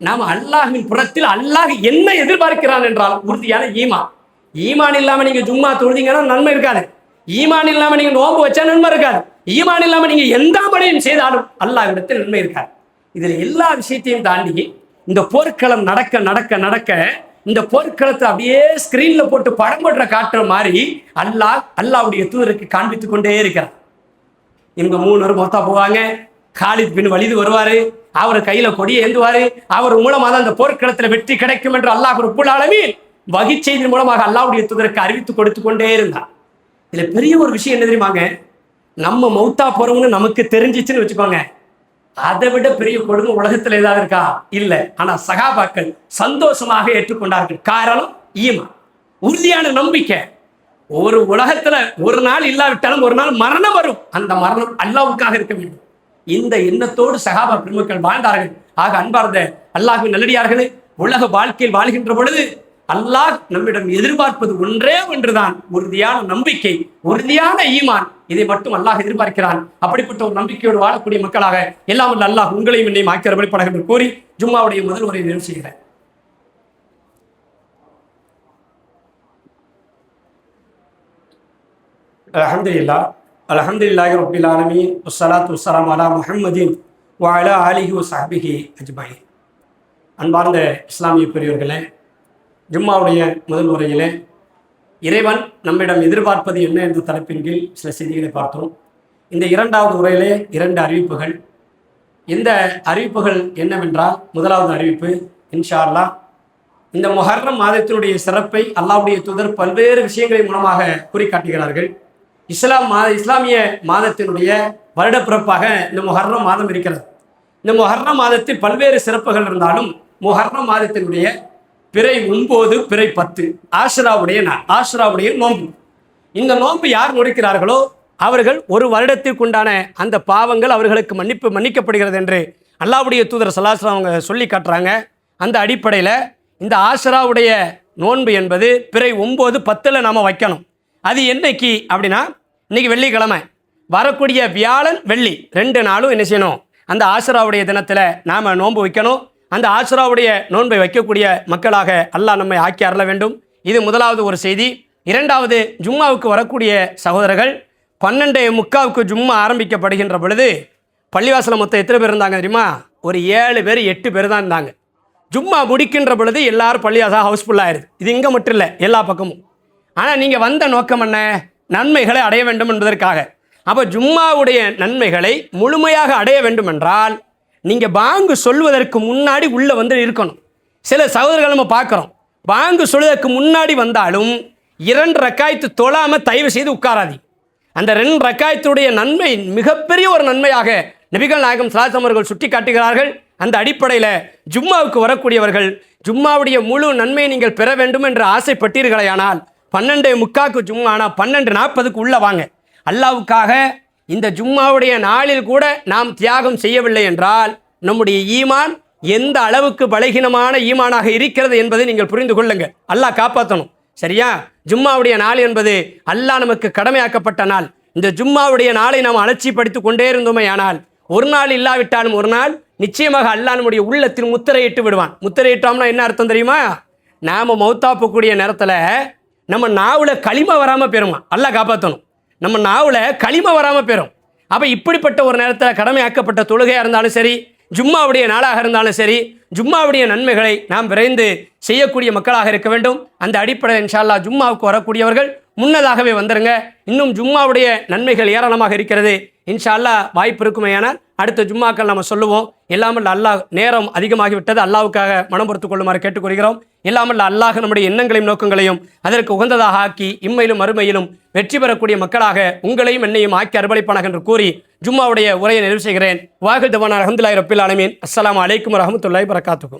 நாம் அல்லாஹ்வின் புறத்தில் அல்லாஹ் என்ன எதிர்பார்க்கிறான் என்றால் உறுதியான ஈமான். ஈமான் இல்லாம நீங்க ஜும்மா தொழுதீங்கன்னா நன்மை இருக்காது. ஈமான் இல்லாம நீங்க நோன்பு வச்சா நன்மை இருக்காது. ஈமான் இல்லாம நீங்க எந்த பணியும் செய்தாலும் அல்லாஹ்விடத்தில் நன்மை இருக்காது. இதுல எல்லா விஷயத்தையும் தாண்டி இந்த போர்க்களம் நடக்க நடக்க நடக்க இந்த போர்க்களத்தை அப்படியே ஸ்கிரீன்ல போட்டு படம் போட்டு காட்டுற மாதிரி அல்லாஹ்வுடைய தூதருக்கு காண்பித்துக் கொண்டே இருக்கிறார். இவங்க 3 பேரும் மொத்தா போவாங்க. காலித் பின் வலித் வருவாரு, அவர் கையில கொடியை ஏந்துவாரு. அவர் மூலமா தான் அந்த போர்க்களத்துல வெற்றி கிடைக்கும் என்று அல்லாஹ் ரப்புல் ஆலமீன் வகை செய்தியின் மூலமாக அல்லாஹ்வுடைய தூதருக்கு அறிவித்து கொடுத்து கொண்டே இருந்தார். இதுல பெரிய ஒரு விஷயம் என்ன தெரியுமாங்க? நம்ம மௌத்தா போறோம்னு நமக்கு தெரிஞ்சிச்சுன்னு வச்சுக்கோங்க, அதை விட பெரிய கொடுமை உலகத்துல ஏதாவது இருக்கா? இல்ல. ஆனா சகாபாக்கள் சந்தோஷமாக ஏற்றுக்கொண்டார்கள். காரணம் ஈமான், உறுதியான நம்பிக்கை. ஒரு உலகத்துல ஒரு நாள் இல்லாவிட்டாலும் ஒரு நாள் மரணம் வரும். அந்த மரணம் அல்லாஹ்வுக்காக இருக்க வேண்டும். இந்த எண்ணத்தோடு சஹாபா பெருமக்கள் வாழ்ந்தார்கள். ஆக அன்பார்ந்த அல்லாஹ்வின் நல்லடியார்களே, உலக வாழ்க்கையில் வாழ்கின்ற பொழுது அல்லாஹ் நம்மிடம் எதிர்பார்ப்பது ஒன்றே ஒன்றுதான், உறுதியான நம்பிக்கை, உறுதியான ஈமான். இதை மட்டும் அல்லாஹ் எதிர்பார்க்கிறான். அப்படிப்பட்ட ஒரு நம்பிக்கையோடு வாழக்கூடிய மக்களாக எல்லாம் வல்ல அல்லாஹ் உங்களையும் என்னையும் ஆக்கி அருள்படாக என்று கூறி ஜும்மாவுடைய முதல் உரையை நிறைவு செய்கிறேன். அல்ஹம்துலில்லாஹ் அல்ஹம்துலில்லாஹி ரப்பில் ஆலமீன் வஸ்ஸலாத்து வஸ்ஸலாமு அலா முஹம்மதின் வ அலா ஆலிஹி வ ஸஹ்பிஹி அஜ்மஈன். அன்பார்ந்த இஸ்லாமிய பெரியவர்களே, ஜும்மாவுடைய முதல் உரையிலே இறைவன் நம்மிடம் எதிர்பார்ப்பது என்ன என்ற தலைப்பின் கீழ் சில செய்திகளை பார்த்தோம். இந்த இரண்டாவது உரையிலே 2 அறிவிப்புகள். இந்த அறிவிப்புகள் என்னவென்றால், முதலாவது அறிவிப்பு, இன்ஷா அல்லாஹ் இந்த முஹர்ரம் மாதத்தினுடைய சிறப்பை அல்லாஹ்வுடைய தூதர் பல்வேறு விஷயங்களின் மூலமாக குறிக்காட்டுகிறார்கள். இஸ்லாமிய மாதத்தினுடைய வருடப்பிறப்பாக இந்த முஹர்ரம் மாதம் இருக்கிறது. இந்த முஹர்ரம் மாதத்தில் பல்வேறு சிறப்புகள் இருந்தாலும் முஹர்ரம் மாதத்தினுடைய பிறை 9, பிறை 10 ஆஷுராவுடைய நாள், ஆஷுராவுடைய நோன்பு. இந்த நோன்பு யார் நுழைக்கிறார்களோ அவர்கள் ஒரு வருடத்திற்குண்டான அந்த பாவங்கள் அவர்களுக்கு மன்னிக்கப்படுகிறது என்று அல்லாஹ்வுடைய தூதர் ஸல்லல்லாஹு அலைஹி வஸல்லம் அவங்க சொல்லி காட்டுறாங்க. அந்த அடிப்படையில் இந்த ஆஷுராவுடைய நோன்பு என்பது பிறை 9, 10 நாம் வைக்கணும். அது என்னைக்கு அப்படின்னா இன்னைக்கு வெள்ளிக்கிழமை, வரக்கூடிய வியாழன் வெள்ளி 2 நாளும் என்ன செய்யணும், அந்த ஆஷுராவுடைய தினத்தில் நாம் நோன்பு வைக்கணும். அந்த ஆஷுராவுடைய நோன்பை வைக்கக்கூடிய மக்களாக அல்லாஹ் நம்மை ஆக்கி அருள வேண்டும். இது முதலாவது ஒரு செய்தி. இரண்டாவது, ஜும்மாவுக்கு வரக்கூடிய சகோதரர்கள் 12:45 ஜும்மா ஆரம்பிக்கப்படுகின்ற பொழுது பள்ளிவாசல மொத்தம் எத்தனை பேர் இருந்தாங்க தெரியுமா? ஒரு 7 பேர் 8 பேர் தான் இருந்தாங்க. ஜும்மா முடிக்கின்ற பொழுது எல்லாரும் பள்ளிவாசல் ஹவுஸ்ஃபுல்லாகிடுது. இது இங்கே மட்டும் இல்லை, எல்லா பக்கமும். ஆனால் நீங்கள் வந்த நோக்கம் என்ன? நன்மைகளை அடைய வேண்டும் என்பதற்காக. அப்போ ஜும்மாவுடைய நன்மைகளை முழுமையாக அடைய வேண்டும் என்றால் நீங்கள் பாங்கு சொல்வதற்கு முன்னாடி உள்ளே வந்து இருக்கணும். சில சகோதரர்கள் நம்ம பார்க்குறோம், பாங்கு சொல்வதற்கு முன்னாடி வந்தாலும் 2 ரக்காயத்து தொழாமல் தயவு செய்து உட்காராதி. அந்த 2 ரக்காயத்துடைய நன்மை மிகப்பெரிய ஒரு நன்மையாக நபிகள் நாயகம் ஸல்லல்லாஹு அலைஹி வஸல்லம் அவர்கள் சுட்டி காட்டுகிறார்கள். அந்த அடிப்படையில் ஜும்மாவுக்கு வரக்கூடியவர்கள் ஜும்மாவுடைய முழு நன்மையை நீங்கள் பெற வேண்டும் என்று ஆசைப்பட்டீர்களேயானால் 12:45 ஜும்மா, ஆனால் 12:40 உள்ளே வாங்க. அல்லாஹ்வுக்காக இந்த ஜும்மாவுடைய நாளில் கூட நாம் தியாகம் செய்யவில்லை என்றால் நம்முடைய ஈமான் எந்த அளவுக்கு பலகீனமான ஈமானாக இருக்கிறது என்பதை நீங்கள் புரிந்து கொள்ளுங்கள். அல்லாஹ் காப்பாற்றணும். சரியா? ஜும்மாவுடைய நாள் என்பது அல்லாஹ் நமக்கு கடமையாக்கப்பட்ட நாள். இந்த ஜும்மாவுடைய நாளை நாம் அலட்சிப்படுத்தி கொண்டே இருந்தோமே ஆனால் ஒரு நாள் இல்லாவிட்டாலும் ஒரு நாள் நிச்சயமாக அல்லாஹ் நம்முடைய உள்ளத்தில் முத்திரையிட்டு விடுவான். முத்திரையிட்டோம்னா என்ன அர்த்தம் தெரியுமா? நாம் மௌத்தா போகக்கூடிய நேரத்தில் நம்ம நாவில் களிம வராமல் பெறுமா. அல்லாஹ் காப்பாற்றணும். நம்ம நாவில் களிம வராமல் பெறும். அப்போ இப்படிப்பட்ட ஒரு நேரத்தில் கடமையாக்கப்பட்ட தொழுகையாக இருந்தாலும் சரி, ஜும்மாவுடைய நாளாக இருந்தாலும் சரி, ஜும்மாவுடைய நன்மைகளை நாம் விரைந்து செய்யக்கூடிய மக்களாக இருக்க வேண்டும். அந்த அடிப்படையில் இன்ஷா அல்லாஹ் ஜும்மாவுக்கு வரக்கூடியவர்கள் முன்னதாகவே வந்துருங்க. இன்னும் ஜும்மாவுடைய நன்மைகள் ஏராளமாக இருக்கிறது. இன்ஷா அல்லாஹ் வாய்ப்பு இருக்குமேயானால் அடுத்த ஜும்மாக்கள் நம்ம சொல்லுவோம். எல்லாமல்ல அல்லாஹ், நேரம் அதிகமாகிவிட்டது, அல்லாஹ்வுக்காக மனம் பொறுத்துக் கொள்ளுமாறு கேட்டுக்கொள்கிறோம். எல்லாமல்ல அல்லாஹ் நம்முடைய எண்ணங்களையும் நோக்கங்களையும் அதற்கு உகந்ததாக ஆக்கி இம்மையிலும் மறுமையிலும் வெற்றி பெறக்கூடிய மக்களாக உங்களையும் என்னையும் ஆக்கி அர்ப்பணிப்பானாக என்று கூறி ஜும்மாவுடைய உரையை நிறைவு செய்கிறேன். வாஹிர் தவானா அல்ஹம்துலில்லாஹி ரப்பில் ஆலமீன். அஸ்ஸலாமு அலைக்கும் வரஹ்மத்துல்லாஹி வபரகாத்துஹு.